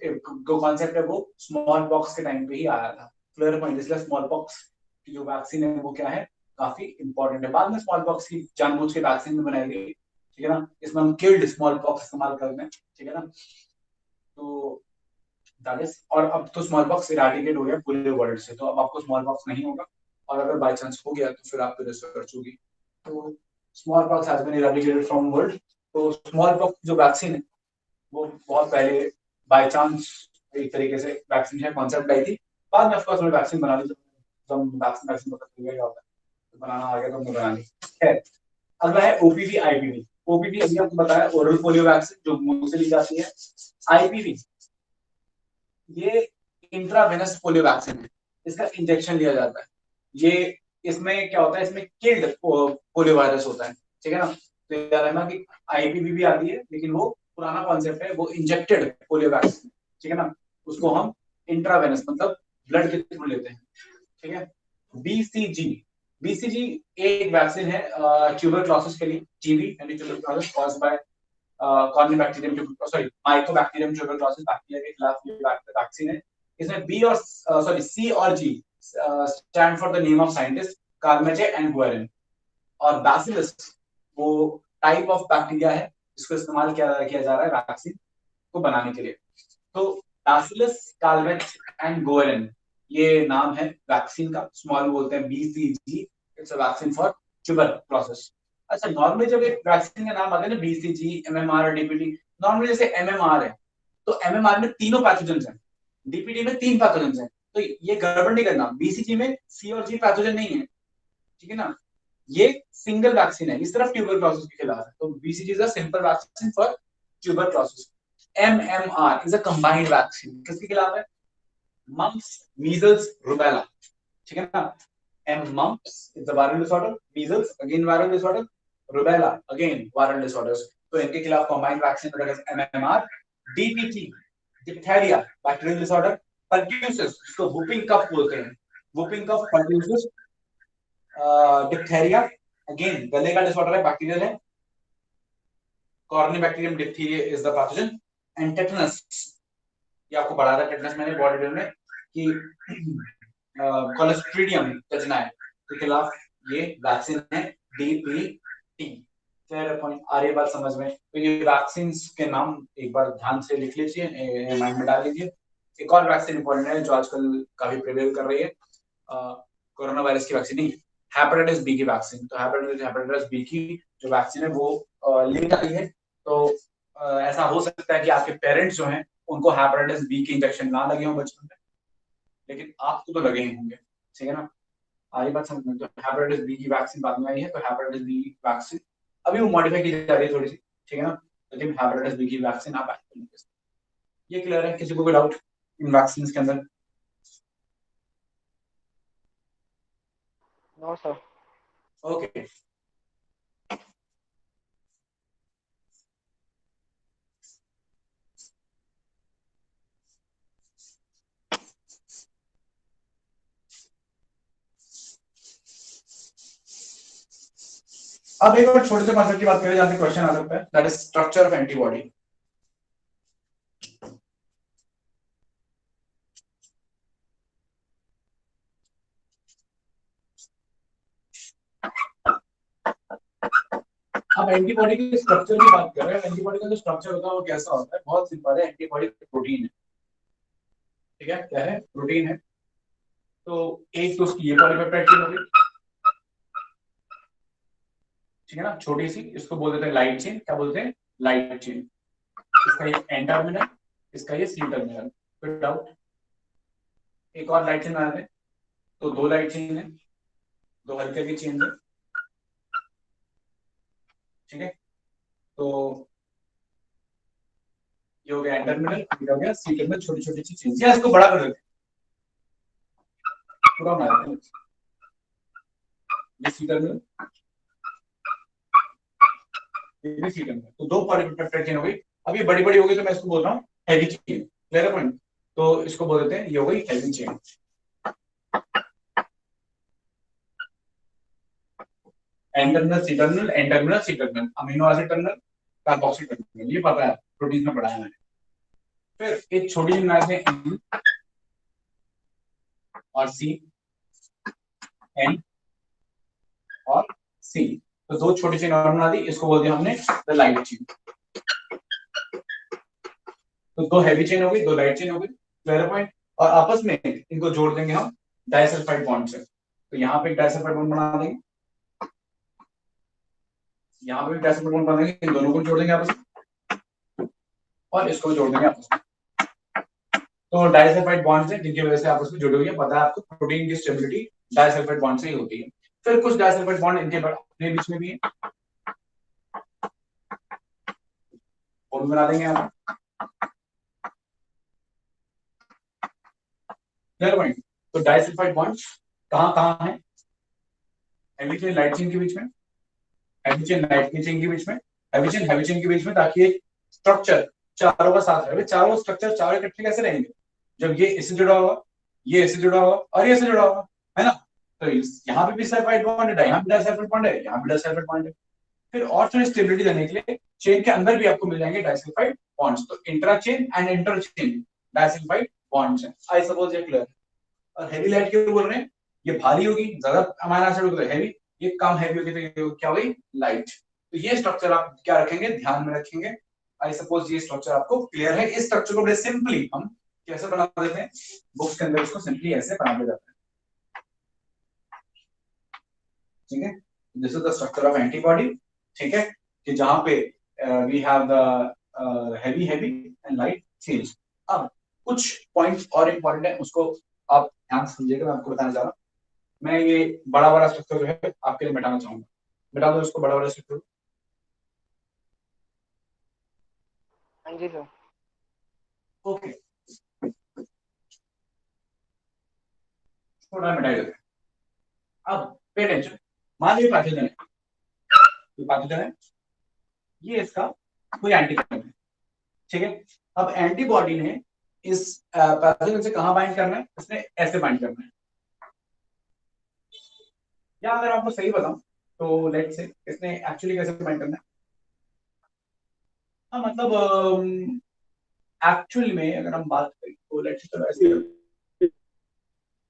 जो कॉन्सेप्ट है वो स्मॉल पॉक्स के टाइम पे ही आया था। Clear point. इसलिए स्मॉल पॉक्स की जो वैक्सीन है वो क्या है, काफी इंपॉर्टेंट है। बाद में स्मॉल पॉक्स की जानबूझ के वैक्सीन में बनाई गई, ठीक है ना। इसमें हम किल्ड स्मॉल पॉक्स इस्तेमाल कर रहे हैं, ठीक है ना। तो दैट इज, और अब तो स्मॉल पॉक्स इराडिकेट हो गया पूरे वर्ल्ड से, तो अब आपको स्मॉल पॉक्स नहीं होगा, और अगर बाय चांस हो गया तो फिर आपको रिसर्च होगी। तो small pox has been eradicated from world. तो स्मॉल पॉक्स जो वैक्सीन है वो बहुत पहले बाय चांस एक तरीके से वैक्सीन है कॉन्सेप्ट आई थी। बाद में ऑफ कोर्स वैक्सीन बना ली, जब हम वैक्सीन वैक्सीन पता चल गया होता है, तो बनाना आ गया तो हमने बना ली। खैर, अगला है ओपीवी आईपीवी। ओपीवी अभी आपको बताया, ओरल पोलियो वैक्सीन जो मुंह से ली जाती है। आईपीवी ये इंट्रावेनस पोलियो वैक्सीन है, इसका इंजेक्शन लिया जाता है। ये इसमें क्या होता है, इसमें किल्ड पोलियो वायरस होता है, ठीक है ना। तो याद रखना कि आईपीवी भी आती है, लेकिन वो पुराना कॉन्सेप्ट है, वो इंजेक्टेड पोलियो वैक्सीन, ठीक है ना। उसको हम इंट्रावेनस मतलब ब्लड के थ्रू लेते हैं, ठीक है। बीसीजी, बीसीजी एक वैक्सीन है ट्यूबरक्लोसिस के लिए, टीबी यानी tuberculosis caused by Corynebacterium, sorry Mycobacterium tuberculosis bacteria के खिलाफ ये वैक्सीन है। इसमें बी और सॉरी सी और G stand for the name of scientist Calmette and Guerin. और बैसिलस वो टाइप ऑफ बैक्टीरिया है जिसको इस्तेमाल किया जा रहा है वैक्सीन को बनाने के लिए। तो बैसिलस कार्मेजे एंड गुएरिन ये नाम है वैक्सीन का, स्मॉल बोलते हैं BCG. It's a vaccine for tuberculosis. अच्छा, नॉर्मली जब एक वैक्सीन का नाम आता है ना, बीसीजी, एमएमआर, डीपीटी, नॉर्मली जैसे एमएमआर है तो एमएमआर में तीनों पैथोजेंस हैं, डीपीटी में 3 पैथोजेंस हैं, तो ये गड़बड़ नहीं करना। बीसीजी में सी और जी पैथोजन नहीं है, ठीक है ना। ये सिंगल वैक्सीन है, इस तरफ ट्यूबरक्लोसिस के खिलाफ है, तो BCG is a simple vaccine for tuberculosis. MMR is a combined vaccine, किसके खिलाफ है, मम्प्स, मीजल्स, रुबेला, ठीक है ना। mumps is a viral disorder, measles again viral disorder, rubella again viral disorders। तो इनके खिलाफ combined vaccine MMR. DPT diphtheria bacterial disorder, pertussis इसको वुपिंग कफ बोलते हैं, वुपिंग कफ, परट्यूसिस, डिप्थेरिया अगेन गले का डिसऑर्डर है, बैक्टीरियल है, Corynebacterium diphtheria is the pathogen. And tetanus, ये आपको पढ़ा था टेटनस मैंने बॉडी बिल्ड में कि क्लोस्ट्रीडियम टेटनाई के खिलाफ ये वैक्सीन है डीपीटी। क्लियर पॉइंट, आ रही बात समझ में। तो ये वैक्सीन के नाम एक बार ध्यान से लिख लीजिए, माइंड में डाल लीजिए। एक और वैक्सीन इंपॉर्टेंट है जो आजकल काफी प्रिवेल कर रही है, कोरोना वायरस की वैक्सीन नहीं, हेपेटाइटिस बी की वैक्सीन। तो हेपेटाइटिस बी की जो वैक्सीन है वो लेट आई है। तो ऐसा हो सकता है कि आपके पेरेंट्स जो हैं उनको हेपेटाइटिस बी के इंजेक्शन ना लगे हों बचपन में, लेकिन आपको तो लगे ही होंगे, ठीक है ना। आगे बात समझ में, तो हेपेटाइटिस बी की वैक्सीन बाद में आई है, तो हेपेटाइटिस बी वैक्सीन अभी वो मॉडिफाई की जा रही है थोड़ी सी, ठीक है ना। लेकिन हेपेटाइटिस बी की वैक्सीन आप ये क्लियर है, किसी को कोई डाउट इन वैक्सीन के अंदर?
No sir.
ओके, अब एक और छोटे से कॉन्सेप्ट की बात करें जहां से क्वेश्चन आ सकता है, that is structure of antibody. अब एंटीबॉडी के स्ट्रक्चर की बात कर रहे हैं। एंटीबॉडी का जो स्ट्रक्चर होता है वो कैसा होता है, बहुत सिंपल है। एंटीबॉडी प्रोटीन है, ठीक है, क्या है, प्रोटीन है। तो एक तो उसकी ये पॉलीपेप्टाइड चेन होगी, ठीक है ना, छोटी सी, इसको बोल देते हैं लाइट चेन। क्या बोलते हैं, लाइट चेन। इसका ये एन टर्मिनल, इसका ये सी टर्मिनल। कोई डाउट? एक और लाइट चेन बना दें, तो 2 लाइट चेन है, 2 हल्के की चेन है, ठीक है। तो ये हो गया एन टर्मिनल, ये हो गया सी टर्मिनल, छोटी छोटी चीज, या इसको बड़ा कर देते हैं, पूरा बना देते हैं, ये सी टर्मिनल, ये सी टर्मिनल, तो दो पेप्टाइड चेन हो गई। अब ये बड़ी बड़ी हो गई तो मैं इसको बोल रहा हूँ हैवी चेन, क्लियर है पॉइंट? तो इसको बोल देते हैं ये हो गई heavy chain. N terminal C terminal, N terminal C terminal, amino acid terminal, carboxyl terminal, ये पता है, प्रोटीन में पढ़ा है मैंने। फिर एक छोटी सी बनाते हैं एन और सी, एन और सी, तो दो छोटी चेन और बना दी, इसको बोल दिया हमने द लाइट चेन। तो दो हैवी चेन हो गई, दो लाइट चेन हो गई, क्लियर पॉइंट? और आपस में इनको जोड़ देंगे हम डाइसल्फाइड बॉन्ड से। तो यहाँ पे एक डाइसल्फाइड बॉन्ड बना देंगे, यहाँ पे एक डाइसल्फाइड बॉन्ड बना देंगे, इन दोनों को जोड़ देंगे आपस में, और इसको जोड़ देंगे आपस में। तो डाइसल्फाइड बॉन्ड से जिनकी वजह से आपस में जुड़े हुए हैं, पता है आपको प्रोटीन की स्टेबिलिटी डाइसल्फाइड बॉन्ड से ही होती है। फिर कुछ डाइसल्फाइड बॉन्ड इनके अपने बीच में भी है, वो भी बना देंगे यहाँ पे। तो डाइसल्फाइड बॉन्ड कहाँ कहाँ है? हैवी चेन लाइट चेन के बीच में, हैवी चेन लाइट चेन के बीच में, हैवी चेन के बीच में, ताकि एक स्ट्रक्चर चारों का साथ रहे। चारों स्ट्रक्चर चारों इकट्ठे कैसे रहेंगे? जब ये इससे जुड़ा होगा, ये इससे जुड़ा होगा और ये इससे जुड़ा होगा, है ना? तो यहाँ पे भी सल्फाइड बॉन्ड है, यहाँ पे डाइसल्फाइड बॉन्ड है, यहाँ पे डाइसल्फाइड बॉन्ड है। फिर और थोड़ी स्टेबिलिटी देने के लिए चेन के अंदर भी आपको मिल जाएंगे डाइसल्फाइड बॉन्ड्स। तो intra chain and inter chain disulphide bonds हैं। आई सपोज ये क्लियर। और हैवी लाइट क्यों बोल रहे हैं? ये भारी होगी, ज्यादा अमीनो एसिड होगी तो हैवी, ये कम हैवी होगी तो ये क्या होगी? लाइट। तो ये स्ट्रक्चर आप क्या रखेंगे, ध्यान में रखेंगे। आई सपोज ये स्ट्रक्चर आपको क्लियर है। इस स्ट्रक्चर को बड़े सिंपली हम कैसे बना देते हैं, बुक्स के अंदर इसको सिंपली ऐसे बना दिया जाता है, ठीक है? This is the structure of antibody, ठीक है? कि जहां पे we have the heavy and light chains. अब कुछ पॉइंट्स और इंपॉर्टेंट है, उसको आप ध्यान समझिएगा, मैं आपको बताना चाह रहा हूँ। मैं ये बड़ा वाला स्ट्रक्चर जो है आपके लिए मिटाना चाहूंगा, मिटा दो इसको, बड़ा वाला स्ट्रक्चर।
हाँ जी सर।
ओके, थोड़ा मिटाई देते हैं। अब पे अटेंशन, मान लीजिए पैथोजन है, पैथोजन है, ये इसका कोई एंटीबॉडी है, ठीक है? अब एंटीबॉडी ने इस पैथोजन से कहां बाइंड करना है? इसने ऐसे बाइंड करना है, या अगर आपको सही बताऊं तो लेट्स से इसने एक्चुअली कैसे बाइंड करना है। हाँ मतलब एक्चुअली में अगर हम बात करें तो लेट्स से चलो ऐसे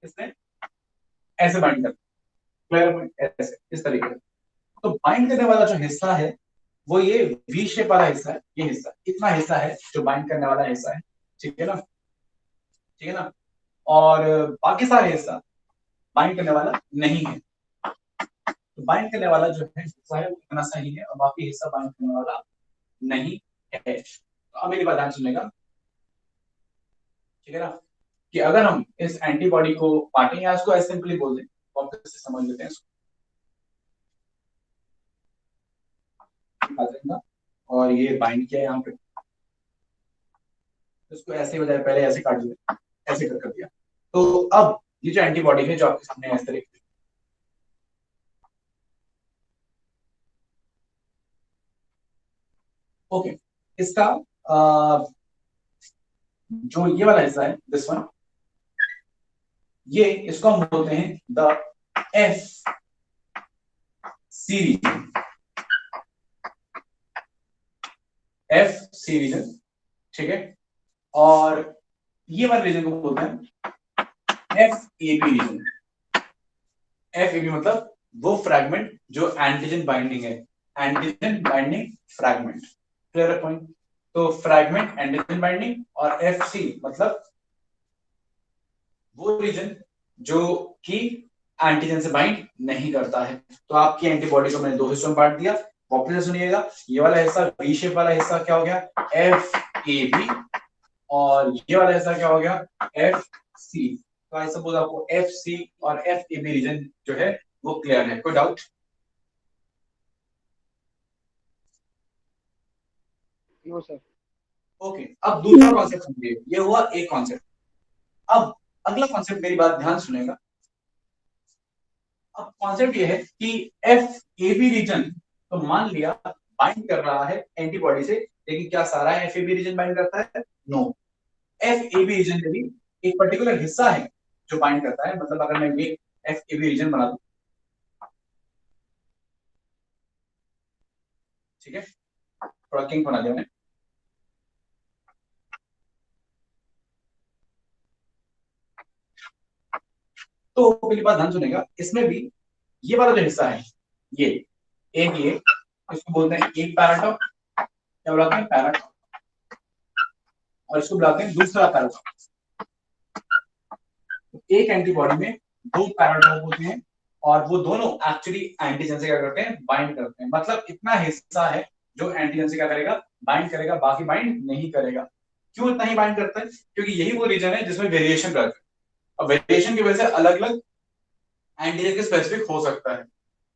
इसने ऐसे बाइंड करना, ऐसे इस तरीके से। तो बाइंड करने वाला जो हिस्सा है वो ये वी शेप वाला हिस्सा है, ये हिस्सा, इतना हिस्सा है जो बाइंड करने वाला हिस्सा है, ठीक है ना? ठीक है ना? और बाकी सारे हिस्सा बाइंड करने वाला नहीं है। तो बाइंड करने वाला जो है हिस्सा है वो इतना सही है, और बाकी हिस्सा बाइंड करने वाला नहीं है। तो अब मेरी बात ध्यान सुनेगा, ठीक है ना? कि अगर हम इस एंटीबॉडी को बांटें, या इसको ऐसे सिंपली बोल दें, वापस से समझ लेते हैं इसको। और ये बाइंड किया यहाँ पे, इसको ऐसे बजाय पहले ऐसे काट दिया, ऐसे कर दिया। तो अब ये जो एंटीबॉडी है जो आपके सामने इस तरीके से, ओके, इसका जो ये वाला हिस्सा है, दिस वन, ये इसको हम बोलते हैं the F C region, F C region, ठीक है? और ये वाले रीजन को बोलते हैं F A B region. F A B मतलब वो फ्रैगमेंट जो एंटीजन बाइंडिंग है, antigen binding fragment, clear point? तो फ्रैगमेंट एंटीजन बाइंडिंग, और एफ सी मतलब वो रीजन जो कि एंटीजन से बाइंड नहीं करता है। तो आपकी एंटीबॉडी को मैंने दो हिस्सों में बांट दिया, वापस से सुनिएगा। ये वाला हिस्सा वी शेप वाला हिस्सा क्या हो गया? एफ ए बी, और ये वाला हिस्सा क्या हो गया? F C. तो आई सपोज आपको एफ सी और एफ ए बी रीजन जो है वो क्लियर है, कोई डाउट?
No sir.
ओके, अब दूसरा कॉन्सेप्ट समझिए, ये हुआ एक कॉन्सेप्ट। अब अगला कॉन्सेप्ट, मेरी बात ध्यान सुनेगा। अब कॉन्सेप्ट ये है कि एफ ए बी रीजन, तो मान लिया बाइंड कर रहा है एंटीबॉडी से, लेकिन क्या सारा F A B region bind करता है? No. F A B region में भी एक पर्टिकुलर हिस्सा है जो बाइंड करता है। मतलब अगर मैं ये एफ ए बी रीजन बना दूं, ठीक है, थोड़ा किंग बना दिया मैंने। तो पहली बात ध्यान सुनेगा, इसमें भी ये वाला जो हिस्सा है, ये एक, ये इसको बोलते हैं एक पैराटॉप, क्या बुलाते हैं? पैराटॉप। और इसको बुलाते हैं दूसरा पैराटॉप। एक एंटीबॉडी में दो पैराटॉप होते हैं, और वो दोनों एक्चुअली एंटीजन से क्या करते हैं? बाइंड करते हैं। मतलब इतना हिस्सा है जो एंटीजन से क्या करेगा? बाइंड करेगा, बाकी बाइंड नहीं करेगा। क्यों इतना ही बाइंड करता है? क्योंकि यही वो रीजन है जिसमें वेरिएशन रहता है, और वेरिएशन की वजह से अलग अलग एंटीजन के स्पेसिफिक हो सकता है,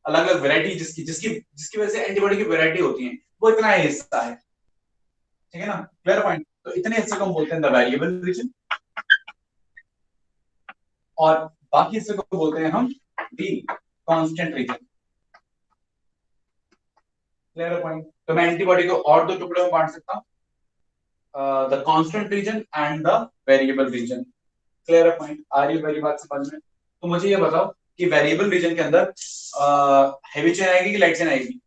अलग अलग वैरायटी जिसकी जिसकी जिसकी वजह से एंटीबॉडी की वैरायटी होती है, वो इतना ही हिस्सा है। ठीक है ना? Clear point? तो इतने हिस्से को हम बोलते हैं द वेरिएबल रीजन, और बाकी हिस्से को बोलते हैं हम दी कांस्टेंट रीजन। Clear point? तो मैं एंटीबॉडी को और दो टुकड़ों में बांट सकता हूं, the constant region and the variable region. Clear point? आ रही है मेरी बात समझ में? तो मुझे ये बताओ कि वेरिएबल रीजन के अंदर हेवी चेन आएगी कि लाइट चेन आएगी?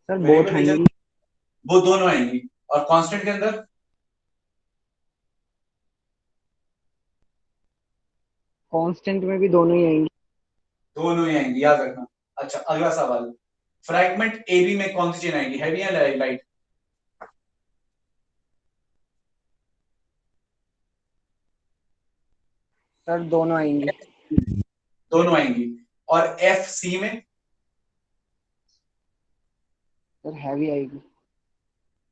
सर बोथ
वेरिएबल रीजन
आएंगी।
वो दोनों आएंगी, और कांस्टेंट के अंदर
कांस्टेंट में भी दोनों ही आएंगी।
दोनों ही आएंगी, याद रखना। अच्छा, अगला सवाल, फ्रैगमेंट ए बी में कौन सी चेन आएगी, हैवी या लाइट?
सर दोनों आएंगी।
दोनों आएंगी। और एफ सी में?
सर हैवी आएगी।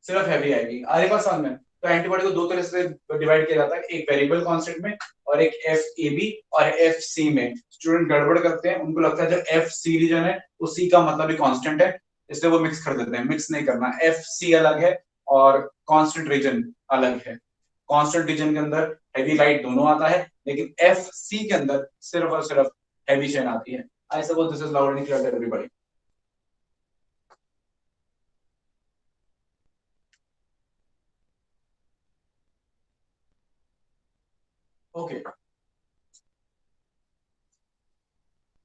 सिर्फ हैवी आएगी। आगे पास समझ में? तो एंटीबॉडी को दो तरह से डिवाइड किया जाता है, एक वेरिएबल कांस्टेंट में और एक एफ ए बी और एफ सी में। स्टूडेंट गड़बड़ करते हैं, उनको लगता है जो एफ सी रीजन है उसी का मतलब ही कांस्टेंट है, इसलिए वो मिक्स कर देते हैं। मिक्स नहीं करना, एफ सी अलग है और कांस्टेंट रीजन अलग है। कांस्टेंट रीजन के अंदर हैवी लाइट दोनों आता है, लेकिन एफ सी के अंदर सिर्फ और सिर्फ हैवी चेन आती है। I suppose this is loud and clear to everybody. Okay,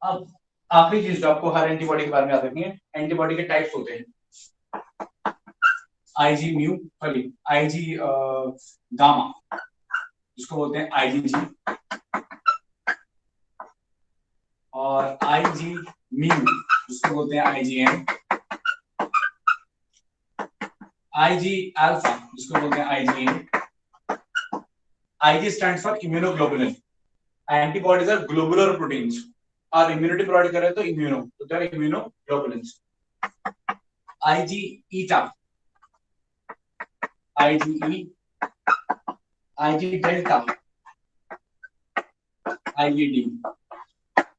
अब आखिरी चीज जो आपको हर एंटीबॉडी के बारे में याद रखनी है, एंटीबॉडी के टाइप्स होते हैं IG mu, sorry IG gamma, जिसको बोलते हैं आईजीजी, और आईजी म्यू जिसको बोलते हैं आईजीएम, आईजी अल्फा जिसको बोलते हैं IgM. Ig stands for immunoglobulin. Antibodies are globular proteins, और इम्यूनिटी प्रोवाइड कर रहे हैं तो इम्यूनो, तो they are immunoglobulins. Ig eta, IgE, Ig delta, IgD.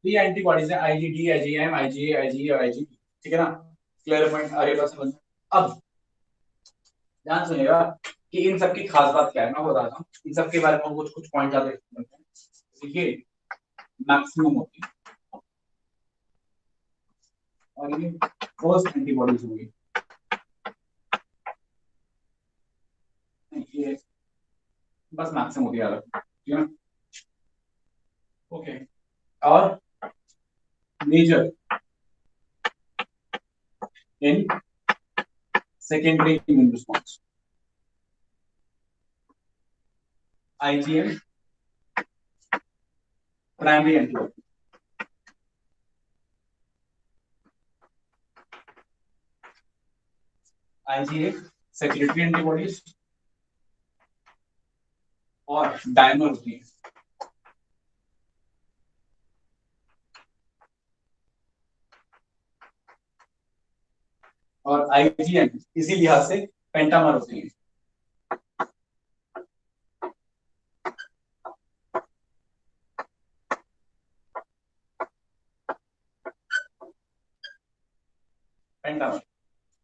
ये एंटीबॉडीज है, आईजीडी, आईजीएम, आईजीए, आईजीई और आईजी। ठीक है ना? Clear point? आगे बात समझ। अब ध्यान सुनिएगा कि इन सब की खास बात क्या है, मैं बताता हूँ। इन सब के बारे में कुछ कुछ पॉइंट याद रखते हैं। देखिए, मैक्सिमम होती है, और ये फर्स्ट एंटीबॉडीज होंगी, ये बस मैक्सिमम होती है, ठीक है? ओके, और major in secondary immune response, IgM primary antibody, IgA secretory antibodies, और डायमर होती है। और आईजीएम इसी लिहाज से पेंटामर होती है। Pentamer,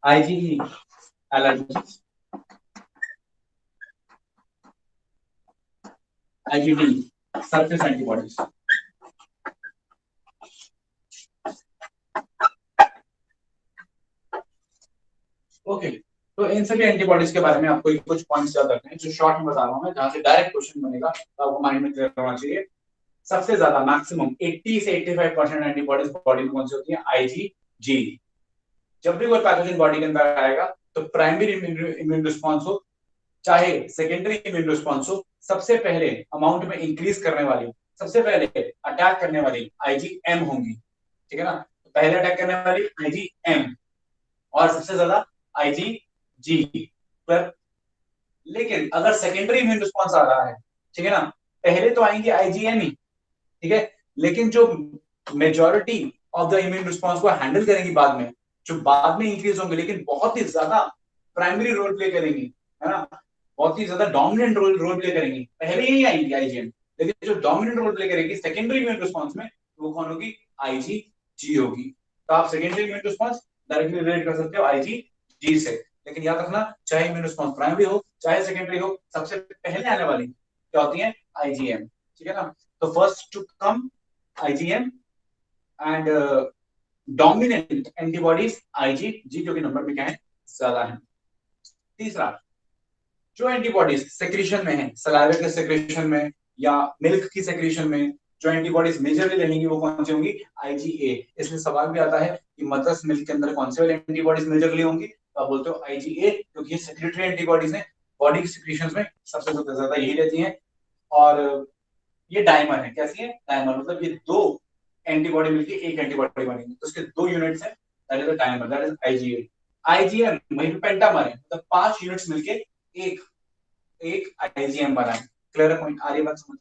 IgE allergies, IgD surface antibodies. Okay, तो इन सभी एंटीबॉडीज के बारे में आपको कुछ पॉइंट्स याद रखने हैं जो शॉर्ट में बता रहा हूं मैं, जहां से डायरेक्ट क्वेश्चन बनेगा तो आपको माइंड में क्लियर होना चाहिए। सबसे ज्यादा मैक्सिमम 80 से 85% एंटीबॉडीज बॉडी में कौन सी होती है? IgG। जब भी कोई पैथोजन बॉडी के अंदर आएगा तो प्राइमरी इम्यून रिस्पॉन्स हो चाहे सेकेंडरी इम्यून रिस्पॉन्स हो, सबसे पहले अमाउंट में इंक्रीज करने वाली, सबसे पहले अटैक करने वाली IgM होंगी, ठीक है ना? तो पहले अटैक करने वाली IgM और सबसे ज्यादा IgG पर। लेकिन अगर सेकेंडरी इम्यून रिस्पॉन्स आ रहा है, ठीक है ना, पहले तो आएंगे IgM ही, ठीक है, लेकिन जो majority of the immune response को हैंडल करेंगी बाद में, जो बाद में इंक्रीज होंगे लेकिन बहुत ही ज्यादा प्राइमरी रोल प्ले करेंगी, है ना, बहुत ही ज्यादा डोमिनेंट रोल प्ले करेंगी, पहले ही आएंगी IgM, लेकिन जो डोमिनेंट रोल प्ले करेगी सेकेंडरी इम्यून रिस्पॉन्स में वो कौन होगी? IgG होगी। तो आप secondary immune response directly relate कर सकते हो IgG से, लेकिन याद रखना चाहे इम्यून रिस्पॉन्स प्राइमरी हो चाहे सेकेंडरी हो, सबसे पहले आने वाली क्या होती है? IgM, ठीक है ना? तो first to come IgM and dominant antibodies IgG, जो कि नंबर में क्या है? ज्यादा है। तीसरा, जो एंटीबॉडीज सेक्रेशन में है, सलाइवा के सेक्रेशन में या मिल्क की सेक्रेशन में जो एंटीबॉडीज मेजरली रहेंगी वो कौन सी होंगी? IgA। इसलिए सवाल भी आता है कि मदर्स मिल्क के अंदर कौन से वाली एंटीबॉडीज मेजरली होंगी, तो आप बोलते हो IgA, क्योंकि ये सेक्रेटरी एंटीबॉडीज है, बॉडी के सेक्रेशंस में सबसे ज्यादा यही रहती हैं। और ये डाइमर है, कैसी है? डाइमर, मतलब ये दो एंटीबॉडी मिलके एक एंटीबॉडी बनेगी, तो उसके दो यूनिट्स हैं, that is a dimer, that is IgA। IgM वही पेंटामर है, मतलब 5 यूनिट्स मिलके एक IgM बना है। Clear point? आ रही बात समझ?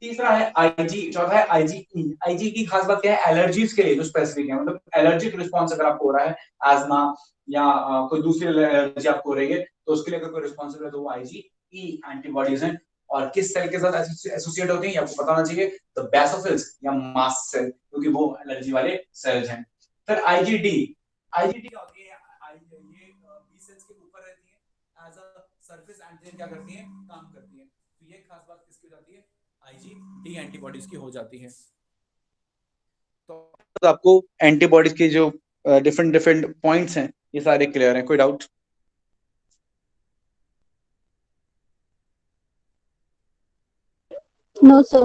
तीसरा है IG, चौथा है IgE। IgE की खास बात क्या है? एलर्जीज के लिए जो स्पेसिफिक है, मतलब एलर्जिक रिस्पॉन्स अगर आपको हो रहा है, एस्मा या कोई दूसरी एलर्जी आपको हो रही है, तो उसके लिए अगर कोई रिस्पॉन्सिबल है तो वो IgE एंटीबॉडीज हैं। और किस सेल के साथ एसोसिएट होती हैं आपको पता होना चाहिए, तो बेसोफिल्स या मास्ट सेल, क्योंकि वो एलर्जी वाले सेल्स हैं। फिर IgD क्या होती है? ये बी सेल्स के ऊपर रहती है, एज अ सरफेस एंटीजन क्या करती है? काम करती है। तो ये खास बात किसकी हो जाती है? IgD एंटीबॉडीज की हो जाती है। तो आपको एंटीबॉडीज के जो डिफरेंट पॉइंट्स हैं ये सारे क्लियर हैं? कोई डाउट?
No, sir.